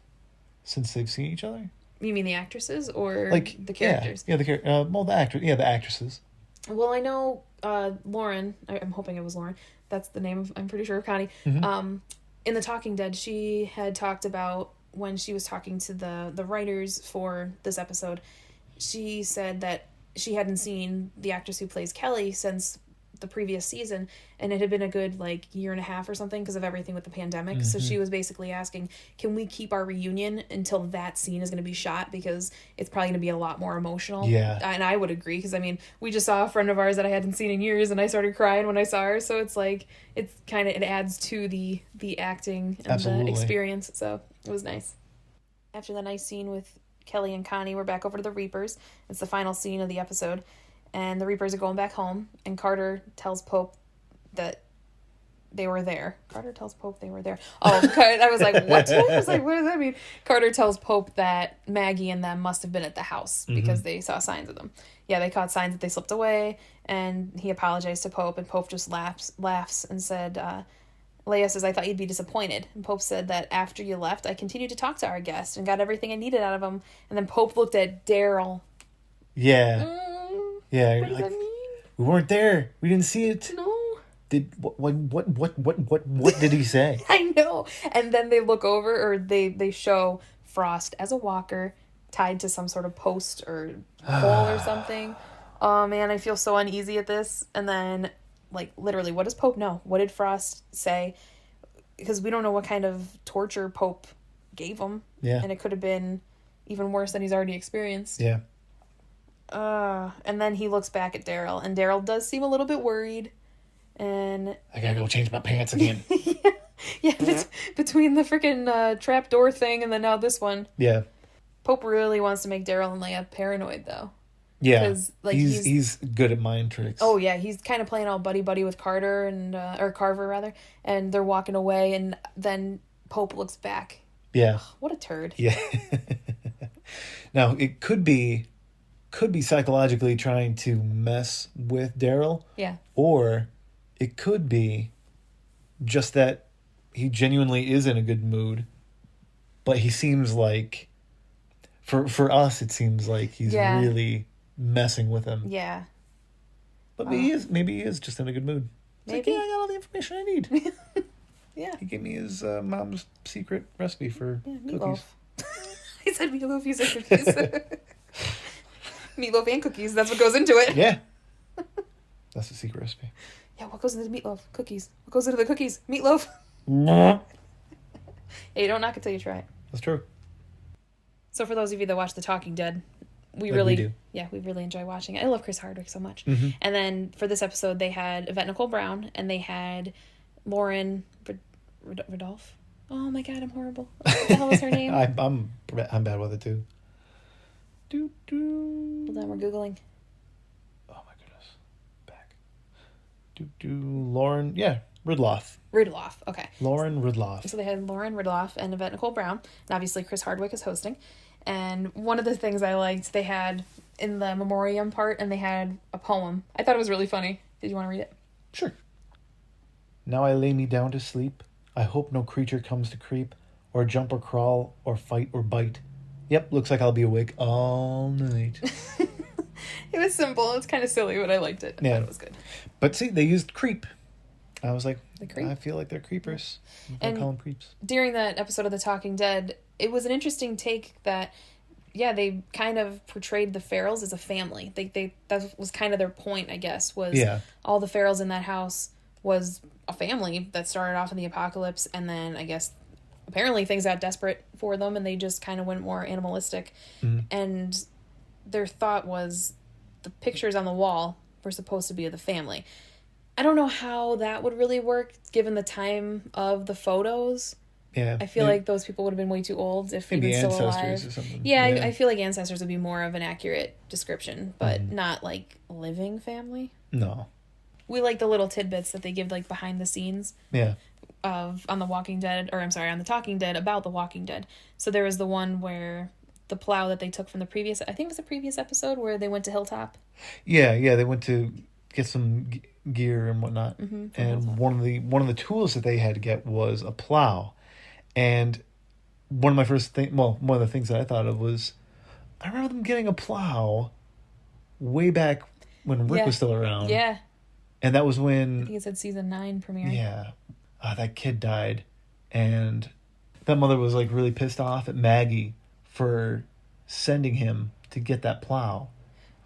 since they've seen each other? You mean the actresses or like the characters? Yeah, the actresses. Well, I know Lauren. I'm hoping it was Lauren. That's the name of, I'm pretty sure, of Connie. In The Talking Dead, she had talked about when she was talking to the writers for this episode. She said that she hadn't seen the actress who plays Kelly since the previous season, and it had been a good like year and a half or something because of everything with the pandemic. So she was basically asking, can we keep our reunion until that scene is going to be shot, because it's probably going to be a lot more emotional. And I would agree, because I mean, we just saw a friend of ours that I hadn't seen in years, and I started crying when I saw her. So it's like, it adds to the acting and the experience. So it was nice. After the nice scene with Kelly and Connie, we're back over to the Reapers. It's the final scene of the episode, and the Reapers are going back home, and Carter tells Pope that they were there. Carter tells Pope they were there. Oh, I was like, what? I was like, what does that mean? Carter tells Pope that Maggie and them must have been at the house because they saw signs of them. Yeah, they caught signs that they slipped away, and he apologized to Pope, and Pope just laughs and said, Leia says, I thought you'd be disappointed. And Pope said that after you left, I continued to talk to our guest and got everything I needed out of him. And then Pope looked at Daryl. Yeah. Yeah. What does that mean? We weren't there. We didn't see it. No. What did he say? I know. And then they look over, or they show Frost as a walker tied to some sort of post or pole or something. Oh man, I feel so uneasy at this. And then, like, literally, what does Pope know? What did Frost say? Because we don't know what kind of torture Pope gave him. Yeah. And it could have been even worse than he's already experienced. Yeah. And then he looks back at Daryl, and Daryl does seem a little bit worried. And I gotta go change my pants again. Between the freaking trapdoor thing and then now this one. Yeah. Pope really wants to make Daryl and Leia paranoid, though. Yeah, because like he's good at mind tricks. Oh yeah, he's kind of playing all buddy with Carter and or Carver rather, and they're walking away, and then Pope looks back. Yeah. Ugh, what a turd. Yeah. Now it could be psychologically trying to mess with Daryl. Yeah. Or it could be just that he genuinely is in a good mood, but he seems like for us it seems like he's really messing with him. Yeah. But maybe he is just in a good mood. Maybe. Like, I got all the information I need. Yeah. He gave me his mom's secret recipe for cookies. He said meatloaf, you said cookies. Meatloaf and cookies. That's what goes into it. Yeah. That's the secret recipe. Yeah, what goes into the meatloaf? Cookies. What goes into the cookies? Meatloaf. Hey, you don't knock it till you try it. That's true. So for those of you that watch The Talking Dead, we really enjoy watching it. I love Chris Hardwick so much. Mm-hmm. And then for this episode, they had Yvette Nicole Brown and they had Lauren Rodolph. Oh my god, I'm horrible. What the hell was her name? I'm bad with it too. Hold on, we're Googling. Oh my goodness. Back. Lauren, Ridloff. Okay. Lauren Ridloff. So they had Lauren Ridloff and Yvette Nicole Brown. And obviously Chris Hardwick is hosting. And one of the things I liked, they had in the memoriam part, and they had a poem. I thought it was really funny. Did you want to read it? Sure. Now I lay me down to sleep. I hope no creature comes to creep, or jump or crawl, or fight or bite. Yep, looks like I'll be awake all night. It was simple. It's kind of silly, but I liked it. I thought it was good. But see, they used creep. I was like, creep? I feel like they're creepers. And call them creeps. During that episode of The Talking Dead, it was an interesting take that, they kind of portrayed the Farrells as a family. That was kind of their point, I guess, was all the Farrells in that house was a family that started off in the apocalypse, and then I guess apparently things got desperate for them and they just kind of went more animalistic. Mm-hmm. And their thought was the pictures on the wall were supposed to be of the family. I don't know how that would really work given the time of the photos. Yeah. I feel like those people would have been way too old if even still alive. Or something. Yeah, I feel like ancestors would be more of an accurate description, but not like living family. No. We like the little tidbits that they give like behind the scenes. Yeah. On The Walking Dead, on The Talking Dead about The Walking Dead. So there was the one where the plow that they took from I think it was the previous episode where they went to Hilltop. Yeah, they went to get some gear and whatnot. Mm-hmm, and one of the tools that they had to get was a plow. And one of the things that I thought of was, I remember them getting a plow way back when Rick was still around. Yeah. And that was when... I think it said season 9 premiere. Yeah. That kid died. And that mother was like really pissed off at Maggie for sending him to get that plow.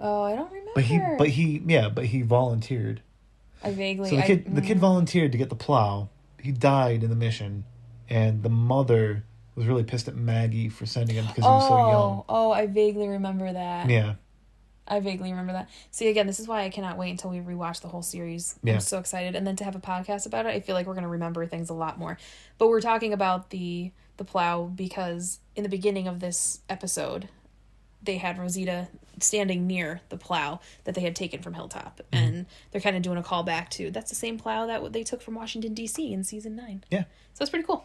Oh, I don't remember. But he volunteered. I vaguely... So the kid volunteered to get the plow. He died in the mission. And the mother was really pissed at Maggie for sending him because he was so young. Oh, I vaguely remember that. Yeah. I vaguely remember that. See, again, this is why I cannot wait until we rewatch the whole series. Yeah. I'm so excited. And then to have a podcast about it, I feel like we're going to remember things a lot more. But we're talking about the plow because in the beginning of this episode, they had Rosita standing near the plow that they had taken from Hilltop. Mm-hmm. And they're kind of doing a callback to, that's the same plow that they took from Washington, D.C. in season 9. Yeah. So it's pretty cool.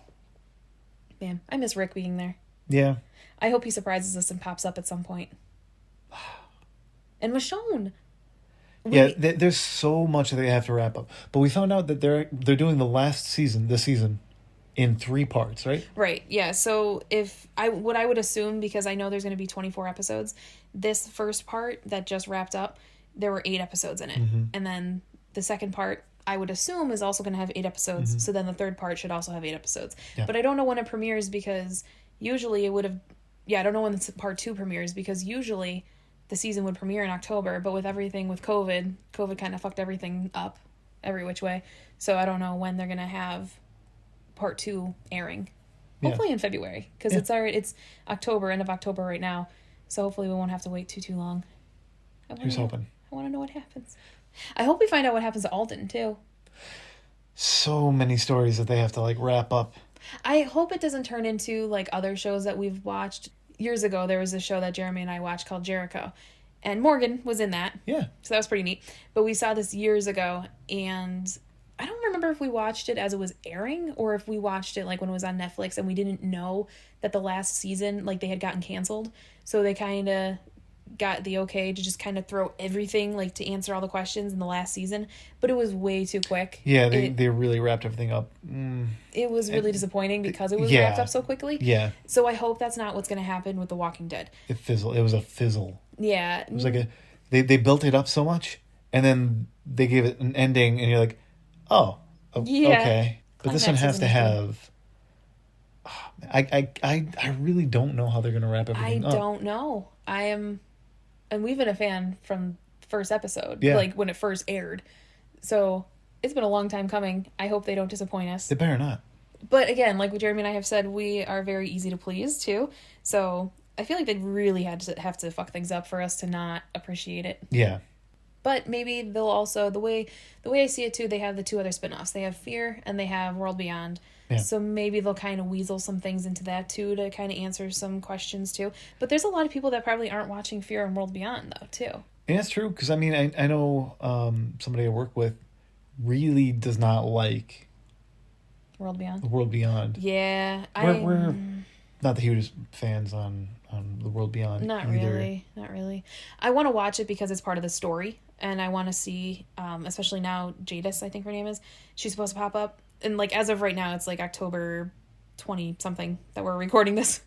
Man, I miss Rick being there. Yeah. I hope he surprises us and pops up at some point. And Michonne. There's so much that they have to wrap up. But we found out that they're doing this season, in 3 parts, right? Right, yeah. So what I would assume, because I know there's going to be 24 episodes, this first part that just wrapped up, there were 8 episodes in it. Mm-hmm. And then the second part, I would assume, is also going to have 8 episodes. Mm-hmm. So then the third part should also have 8 episodes. Yeah. But I don't know when it premieres because usually it would have... Yeah, I don't know when part 2 premieres because usually the season would premiere in October. But with everything with COVID kind of fucked everything up every which way. So I don't know when they're going to have part 2 airing. Hopefully in February because it's October, end of October right now. So hopefully we won't have to wait too long. Here's hoping. I want to know what happens. I hope we find out what happens to Alden, too. So many stories that they have to, wrap up. I hope it doesn't turn into, other shows that we've watched. Years ago, there was a show that Jeremy and I watched called Jericho. And Morgan was in that. Yeah. So that was pretty neat. But we saw this years ago, and I don't remember if we watched it as it was airing or if we watched it, when it was on Netflix, and we didn't know that the last season, they had gotten canceled. So they kind of got the okay to just kind of throw everything to answer all the questions in the last season, but it was way too quick. Yeah, they really wrapped everything up. It was really disappointing because it was wrapped up so quickly. Yeah. So I hope that's not what's going to happen with The Walking Dead. It fizzled. It was a fizzle. Yeah. It was they built it up so much and then they gave it an ending and you're like, okay. But this one has to have... I really don't know how they're going to wrap everything up. I don't know. And we've been a fan from first episode, Yeah. like when it first aired. So it's been a long time coming. I hope they don't disappoint us. They better not. But again, like Jeremy and I have said, we are very easy to please too. So I feel like they really have to fuck things up for us to not appreciate it. Yeah. But maybe they'll also, the way I see it too, they have the 2 other spin-offs. They have Fear and they have World Beyond. Yeah. So maybe they'll kind of weasel some things into that too to kind of answer some questions too. But there's a lot of people that probably aren't watching Fear and World Beyond though too. And that's true, because I mean, I know somebody I work with really does not like World Beyond. The World Beyond. Yeah. We're not the hugest fans on The World Beyond Not either. Not really. I want to watch it because it's part of the story. And I want to see, especially now, Jadis, I think her name is, she's supposed to pop up. And, like, as of right now, it's, like, October 20-something that we're recording this.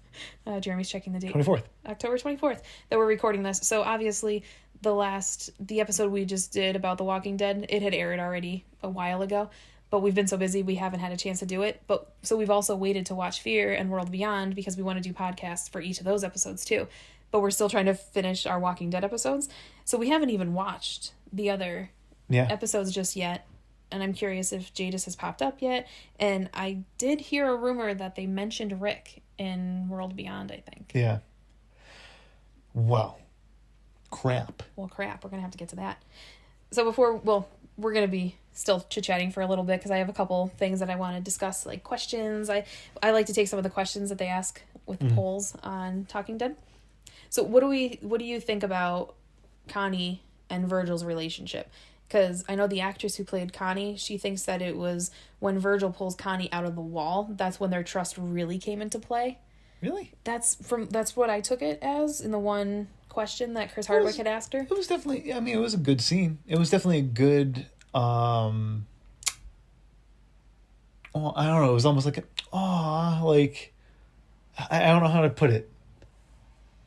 Jeremy's checking the date. 24th. October 24th that we're recording this. So, obviously, the episode we just did about The Walking Dead, it had aired already a while ago. But we've been so busy, we haven't had a chance to do it. But so we've also waited to watch Fear and World Beyond because we want to do podcasts for each of those episodes, too. But we're still trying to finish our Walking Dead episodes. So we haven't even watched the other episodes just yet. And I'm curious if Jadis has popped up yet. And I did hear a rumor that they mentioned Rick in World Beyond, I think. Yeah. Well, crap. Well, crap. We're going to have to get to that. So we're going to be still chit-chatting for a little bit because I have a couple things that I want to discuss, like questions. I like to take some of the questions that they ask with the polls on Talking Dead. So what do you think about Connie and Virgil's relationship? Because I know the actress who played Connie, she thinks that it was when Virgil pulls Connie out of the wall, that's when their trust really came into play. Really? That's what I took it as in the one question that Chris Hardwick had asked her. It was definitely, I mean, it was a good scene. It was definitely a good, I don't know, it was almost like, I don't know how to put it.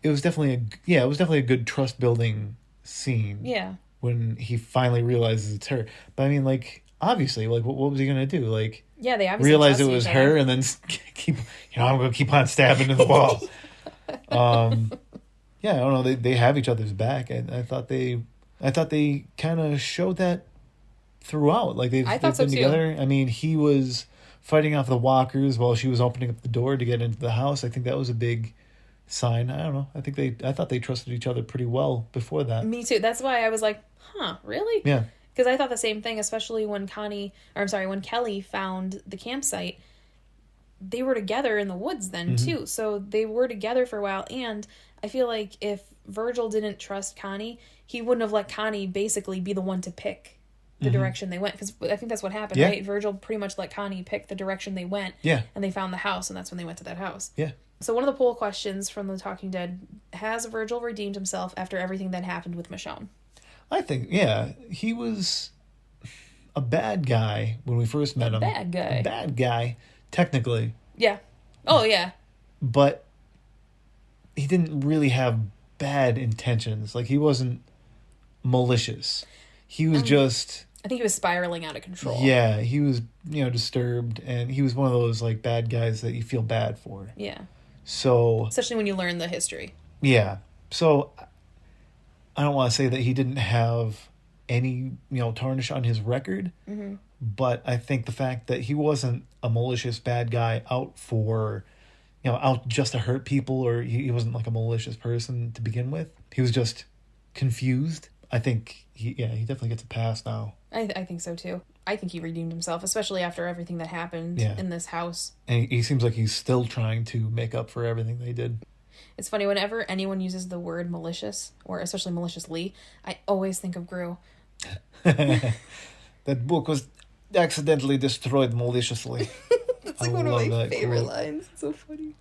It was definitely a good trust building scene. Yeah. When he finally realizes it's her. But I mean, like, obviously, like, what was he going to do? Like, yeah, they obviously realize it was her and then keep, I'm going to keep on stabbing in the wall. Yeah, I don't know. They have each other's back. I thought they kind of showed that throughout. Like, they've been together. I mean, he was fighting off the walkers while she was opening up the door to get into the house. I think that was a big sign. I don't know. I thought they trusted each other pretty well before that. Me too. That's why I was like, huh, really? Yeah. Because I thought the same thing, especially when when Kelly found the campsite. They were together in the woods then too. So they were together for a while. And I feel like if Virgil didn't trust Connie, he wouldn't have let Connie basically be the one to pick the direction they went. Because I think that's what happened, right? Virgil pretty much let Connie pick the direction they went. Yeah. And they found the house, and that's when they went to that house. Yeah. So one of the poll questions from The Talking Dead, has Virgil redeemed himself after everything that happened with Michonne? I think, yeah. He was a bad guy when we first met him. Bad guy, technically. Yeah. Oh, yeah. But he didn't really have bad intentions. Like, he wasn't malicious. He was just... I think he was spiraling out of control. Yeah, he was, disturbed, and he was one of those, like, bad guys that you feel bad for. Yeah. So... Especially when you learn the history. Yeah. So, I don't want to say that he didn't have any, tarnish on his record, but I think the fact that he wasn't a malicious bad guy out for, out just to hurt people, or he wasn't like a malicious person to begin with. He was just confused. I think he definitely gets a pass now. I think so too. I think he redeemed himself, especially after everything that happened in this house. And he seems like he's still trying to make up for everything they did. It's funny, whenever anyone uses the word malicious, or especially maliciously, I always think of Gru. That book was accidentally destroyed maliciously. It's like one of my favorite lines. It's so funny.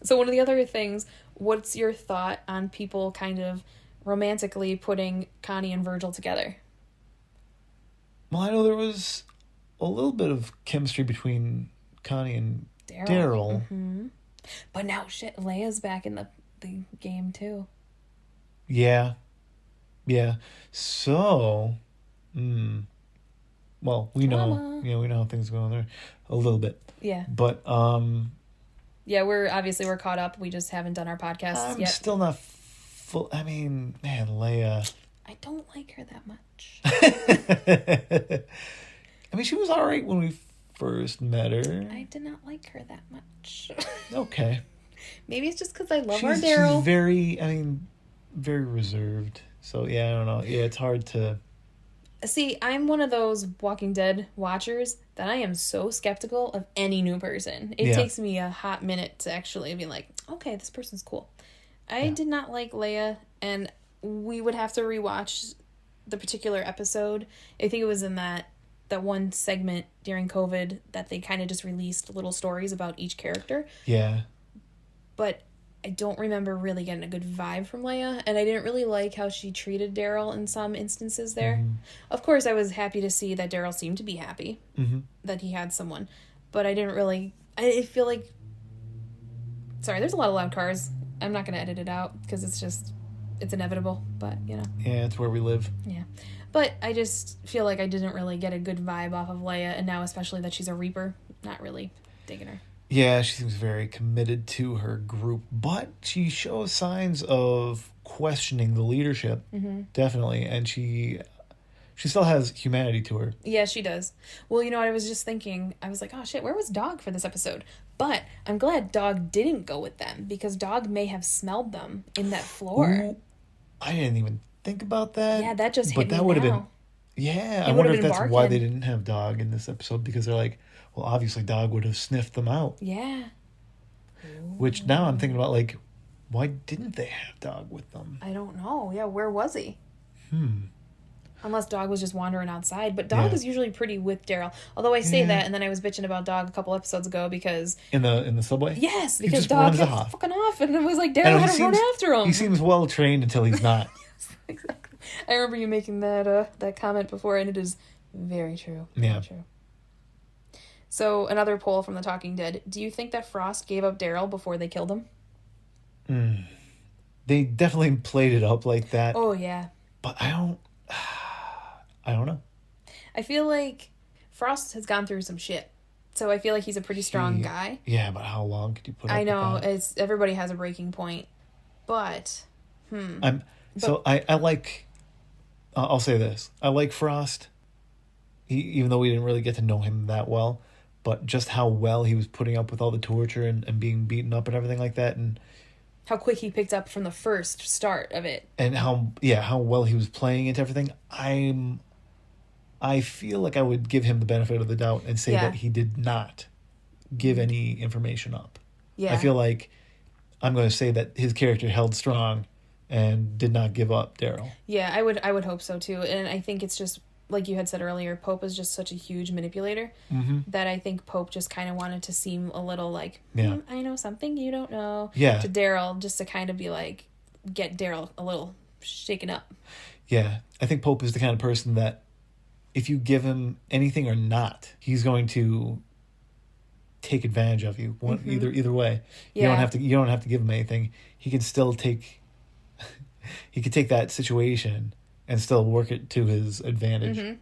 So one of the other things, what's your thought on people kind of romantically putting Connie and Virgil together? Well, I know there was a little bit of chemistry between Connie and Daryl. Mm-hmm. But now, Leia's back in the game, too. Yeah. Yeah. So, well, we know, we know how things go on there a little bit. Yeah. But, yeah, we're caught up. We just haven't done our podcast yet. I'm still not I mean, man, Leia. I don't like her that much. I mean, she was all right when we first met her. I did not like her that much. Okay. Maybe it's just because I love our Daryl. She's very reserved. So, yeah, I don't know. Yeah, it's hard to... See, I'm one of those Walking Dead watchers that I am so skeptical of any new person. It takes me a hot minute to actually be like, okay, this person's cool. I did not like Leia, and we would have to rewatch the particular episode. I think it was in that one segment during COVID that they kind of just released little stories about each character. Yeah. But I don't remember really getting a good vibe from Leia, and I didn't really like how she treated Daryl in some instances there. Mm-hmm. Of course, I was happy to see that Daryl seemed to be happy that he had someone, but I didn't really... I feel like... Sorry, there's a lot of loud cars. I'm not going to edit it out, because it's inevitable, but, you know. Yeah, it's where we live. Yeah. But I just feel like I didn't really get a good vibe off of Leia, and now especially that she's a Reaper, not really digging her. Yeah, she seems very committed to her group, but she shows signs of questioning the leadership, definitely, and she still has humanity to her. Yeah, she does. Well, you know what I was just thinking? I was like, oh shit, where was Dog for this episode? But I'm glad Dog didn't go with them, because Dog may have smelled them in that floor. Ooh, I didn't even think about that. Yeah, that just hit me now. But that would have been... Yeah, I wonder if that's why they didn't have Dog in this episode, because they're like, well, obviously Dog would have sniffed them out. Yeah. Which now I'm thinking about, like, why didn't they have Dog with them? I don't know. Yeah, where was he? Unless Dog was just wandering outside. But Dog is usually pretty with Daryl. Although I say that, and then I was bitching about Dog a couple episodes ago because... In the subway? Yes, because Dog kept fucking off. And it was like, Daryl had to run after him. He seems well-trained until he's not. Yes, exactly. I remember you making that comment before, and it is very true. Very true. So, another poll from the Talking Dead. Do you think that Frost gave up Daryl before they killed him? They definitely played it up like that. Oh, yeah. But I don't know. I feel like Frost has gone through some shit. So I feel like he's a pretty strong guy. Yeah, but how long could you put up I know, with that? Everybody has a breaking point. But, I like... I'll say this. I like Frost, even though we didn't really get to know him that well. But just how well he was putting up with all the torture and being beaten up and everything like that, and how quick he picked up from the first start of it, and how well he was playing into everything. I feel like I would give him the benefit of the doubt and say that he did not give any information up. Yeah, I feel like I'm going to say that his character held strong and did not give up Daryl. Yeah, I would hope so too, and I think it's just. Like you had said earlier, Pope is just such a huge manipulator that I think Pope just kind of wanted to seem a little like, I know something you don't know, to Daryl, just to kind of be like, get Daryl a little shaken up. Yeah, I think Pope is the kind of person that if you give him anything or not, he's going to take advantage of you. Either way, you don't have to give him anything. He can still take that situation and still work it to his advantage.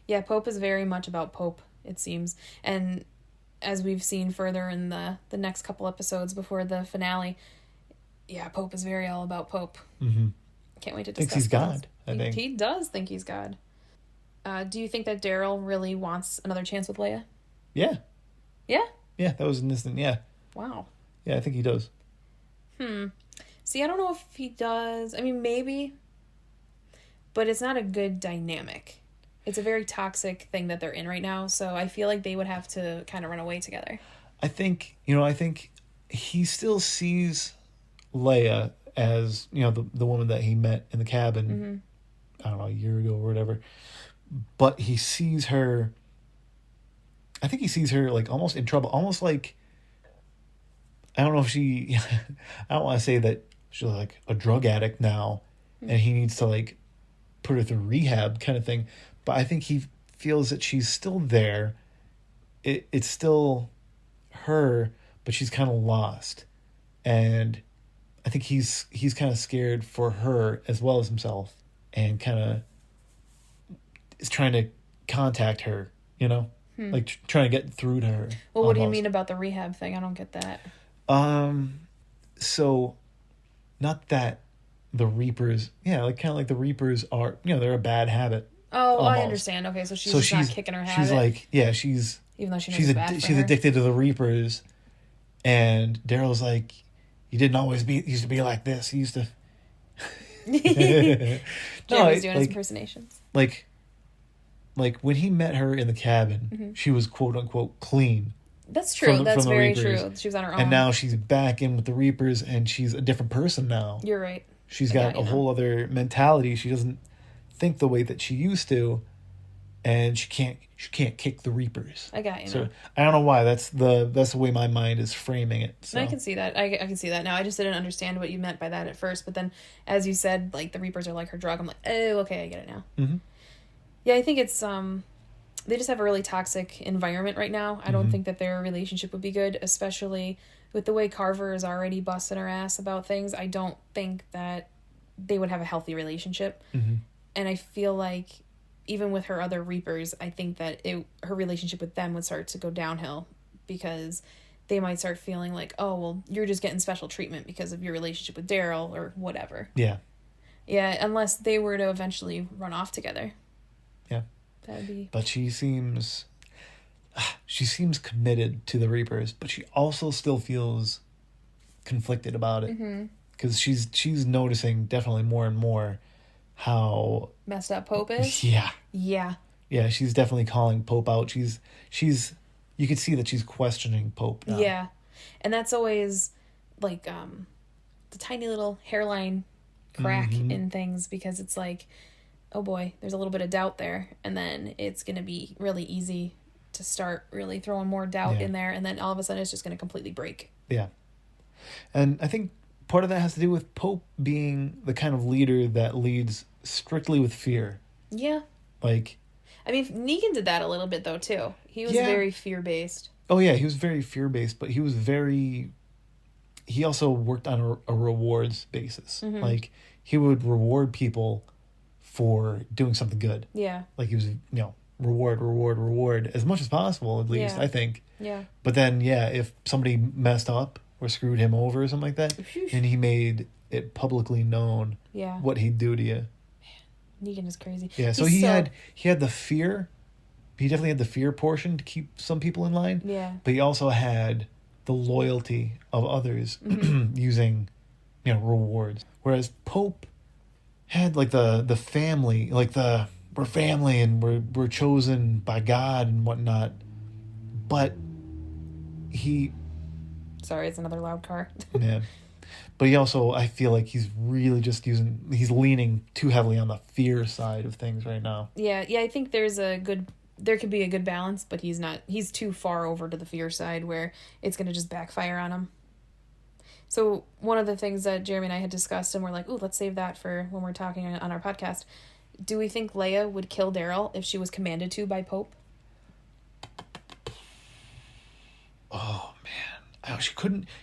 Yeah, Pope is very much about Pope, it seems. And as we've seen further in the next couple episodes before the finale, Pope is very all about Pope. Can't wait to discuss. Thinks he's God, I think. He does think he's God. Do you think that Daryl really wants another chance with Leia? Yeah. Yeah? Yeah, that was an instant, Wow. Yeah, I think he does. See, I don't know if he does. I mean, maybe... But it's not a good dynamic. It's a very toxic thing that they're in right now, so I feel like they would have to kind of run away together. I think he still sees Leia as, the woman that he met in the cabin, I don't know, a year ago or whatever. But he sees her, I think he sees her like almost in trouble, almost like, I don't know if she, I don't want to say that she's like a drug addict now, and he needs to like, put her through rehab kind of thing, but I think he feels that she's still there. It's still her, but she's kind of lost, and I think he's kind of scared for her as well as himself, and kind of is trying to contact her, like trying to get through to her. Well, what do you mean about the rehab thing? I don't get that. So, not that the Reapers, like kind of like the Reapers are, they're a bad habit. Oh, almost. I understand. Okay, so she's not kicking her habit. She's like, even though she knows it's bad for she's her. addicted to the Reapers, and Daryl's like, you didn't always used to be like this. He used to. Jeremy's doing his impersonations. Like when he met her in the cabin, she was quote unquote clean. That's true. That's very true. She was on her own. And now she's back in with the Reapers, and she's a different person now. You're right. She's got a whole other mentality. She doesn't think the way that she used to, and she can't kick the Reapers. I got you. So I don't know why. That's the way my mind is framing it. So. I can see that. I can see that now. I just didn't understand what you meant by that at first, but then as you said, like the Reapers are like her drug. I'm like, oh, okay, I get it now. Mm-hmm. Yeah, I think it's they just have a really toxic environment right now. I don't think that their relationship would be good, especially with the way Carver is already busting her ass about things. I don't think that they would have a healthy relationship. Mm-hmm. And I feel like even with her other Reapers, I think that her relationship with them would start to go downhill because they might start feeling like, oh, well, you're just getting special treatment because of your relationship with Daryl or whatever. Yeah. Yeah, unless they were to eventually run off together. Yeah. That'd be... But she seems committed to the Reapers, but she also still feels conflicted about it. Because she's noticing definitely more and more how messed up Pope is. Yeah, she's definitely calling Pope out. She's you could see that she's questioning Pope now. Yeah, and that's always like the tiny little hairline crack in things, because it's like, oh boy, there's a little bit of doubt there, and then it's gonna be really easy to start really throwing more doubt in there, and then all of a sudden it's just gonna completely break. Yeah, and I think part of that has to do with Pope being the kind of leader that leads strictly with fear. Yeah. Like... I mean, Negan did that a little bit, though, too. He was very fear-based. Oh, yeah, he was very fear-based, but he also worked on a rewards basis. Like, he would reward for doing something good. Yeah. Like, he was, reward, as much as possible, at least, I think. Yeah. But then, if somebody messed up or screwed him over or something like that, and he made it publicly known what he'd do to you. Negan is crazy. Yeah, so he had the fear. He definitely had the fear portion to keep some people in line. Yeah. But he also had the loyalty of others using, rewards. Whereas Pope had like the family, like we're family and we're chosen by God and whatnot. But he... Sorry, it's another loud car. Yeah. But he also, I feel like he's really just he's leaning too heavily on the fear side of things right now. Yeah, I think there could be a good balance, but he's too far over to the fear side where it's going to just backfire on him. So one of the things that Jeremy and I had discussed, and we're like, ooh, let's save that for when we're talking on our podcast. Do we think Leia would kill Daryl if she was commanded to by Pope? Oh, man.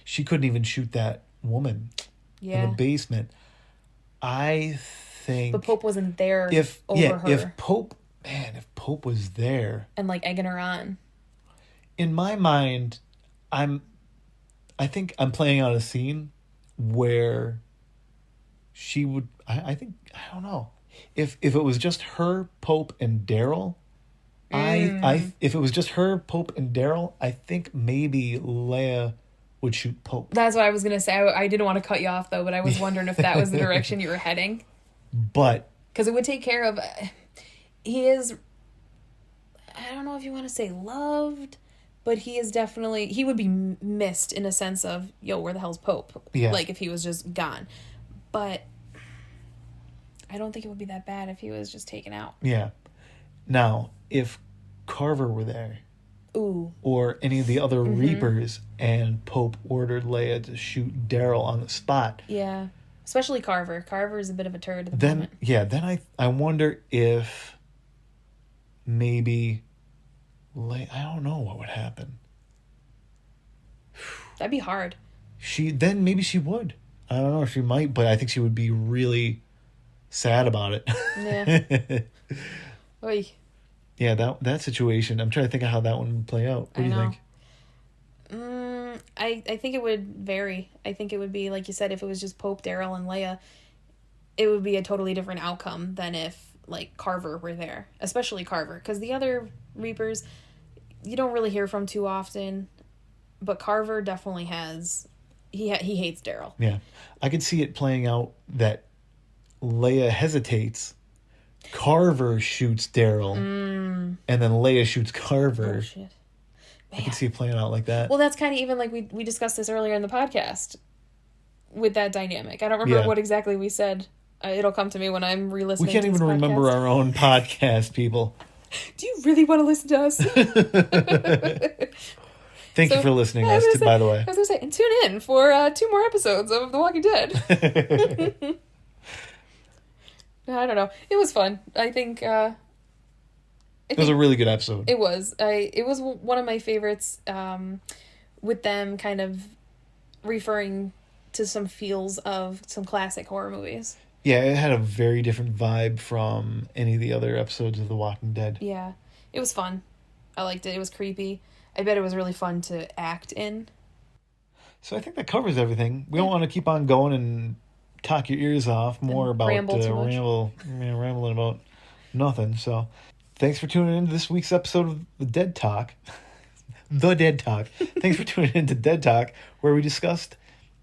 She couldn't even shoot that woman in the basement. I think... But Pope wasn't there over her. If Pope was there... And, like, egging her on. In my mind, I think I'm playing out a scene where she would... I don't know. If it was just her, Pope, and Daryl... if it was just her, Pope, and Daryl, I think maybe Leia would shoot Pope. That's what I was going to say. I didn't want to cut you off, though, but I was wondering if that was the direction you were heading. But... Because it would take care of... He is... I don't know if you want to say loved, but he is definitely... He would be missed in a sense of, yo, where the hell's Pope? Yeah. Like, if he was just gone. But I don't think it would be that bad if he was just taken out. Yeah. Now, if Carver were there... Ooh. Or any of the other Reapers, and Pope ordered Leia to shoot Daryl on the spot. Yeah. Especially Carver. Carver is a bit of a turd at the moment. Yeah, then I wonder if maybe Leia... I don't know what would happen. That'd be hard. Then maybe she would. I don't know if she might, but I think she would be really sad about it. Yeah. Oy. Yeah, that situation, I'm trying to think of how that one would play out. What do you think? I think it would vary. I think it would be, like you said, if it was just Pope, Daryl, and Leia, it would be a totally different outcome than if, like, Carver were there. Especially Carver. Because the other Reapers, you don't really hear from too often. But Carver definitely has... He hates Daryl. Yeah. I could see it playing out that Leia hesitates. Carver shoots Daryl. And then Leia shoots Carver. Oh, shit. I could see it playing out like that. Well, that's kind of even like we discussed this earlier in the podcast with that dynamic. I don't remember what exactly we said. It'll come to me when I'm re-listening. We can't even remember our own podcast, people. Do you really want to listen to us? Thank you for listening, by the way. I was going to say, and tune in for 2 more episodes of The Walking Dead. I don't know. It was fun. I think... it was a really good episode. It was. It was one of my favorites, with them kind of referring to some feels of some classic horror movies. Yeah, it had a very different vibe from any of the other episodes of The Walking Dead. Yeah, it was fun. I liked it. It was creepy. I bet it was really fun to act in. So I think that covers everything. We don't want to keep on going and talk your ears off more about rambling about nothing. So thanks for tuning in to this week's episode of The Dead Talk. The Dead Talk. Thanks for tuning in to Dead Talk, where we discussed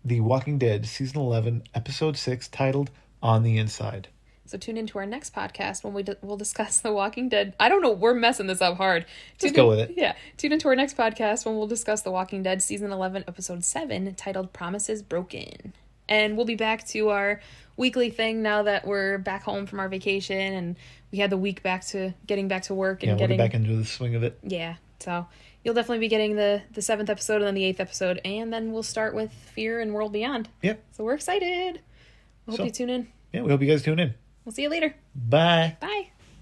The Walking Dead, Season 11, Episode 6, titled On the Inside. So tune into our next podcast when we'll discuss The Walking Dead. I don't know, we're messing this up hard. Let's go with it. Yeah, tune into our next podcast when we'll discuss The Walking Dead, Season 11, Episode 7, titled Promises Broken. And we'll be back to our weekly thing now that we're back home from our vacation and we had the week getting back to work. And we'll get back into the swing of it. Yeah, so you'll definitely be getting the 7th episode and then the 8th episode, and then we'll start with Fear and World Beyond. Yep. So we're excited. We hope you tune in. Yeah, we hope you guys tune in. We'll see you later. Bye. Bye.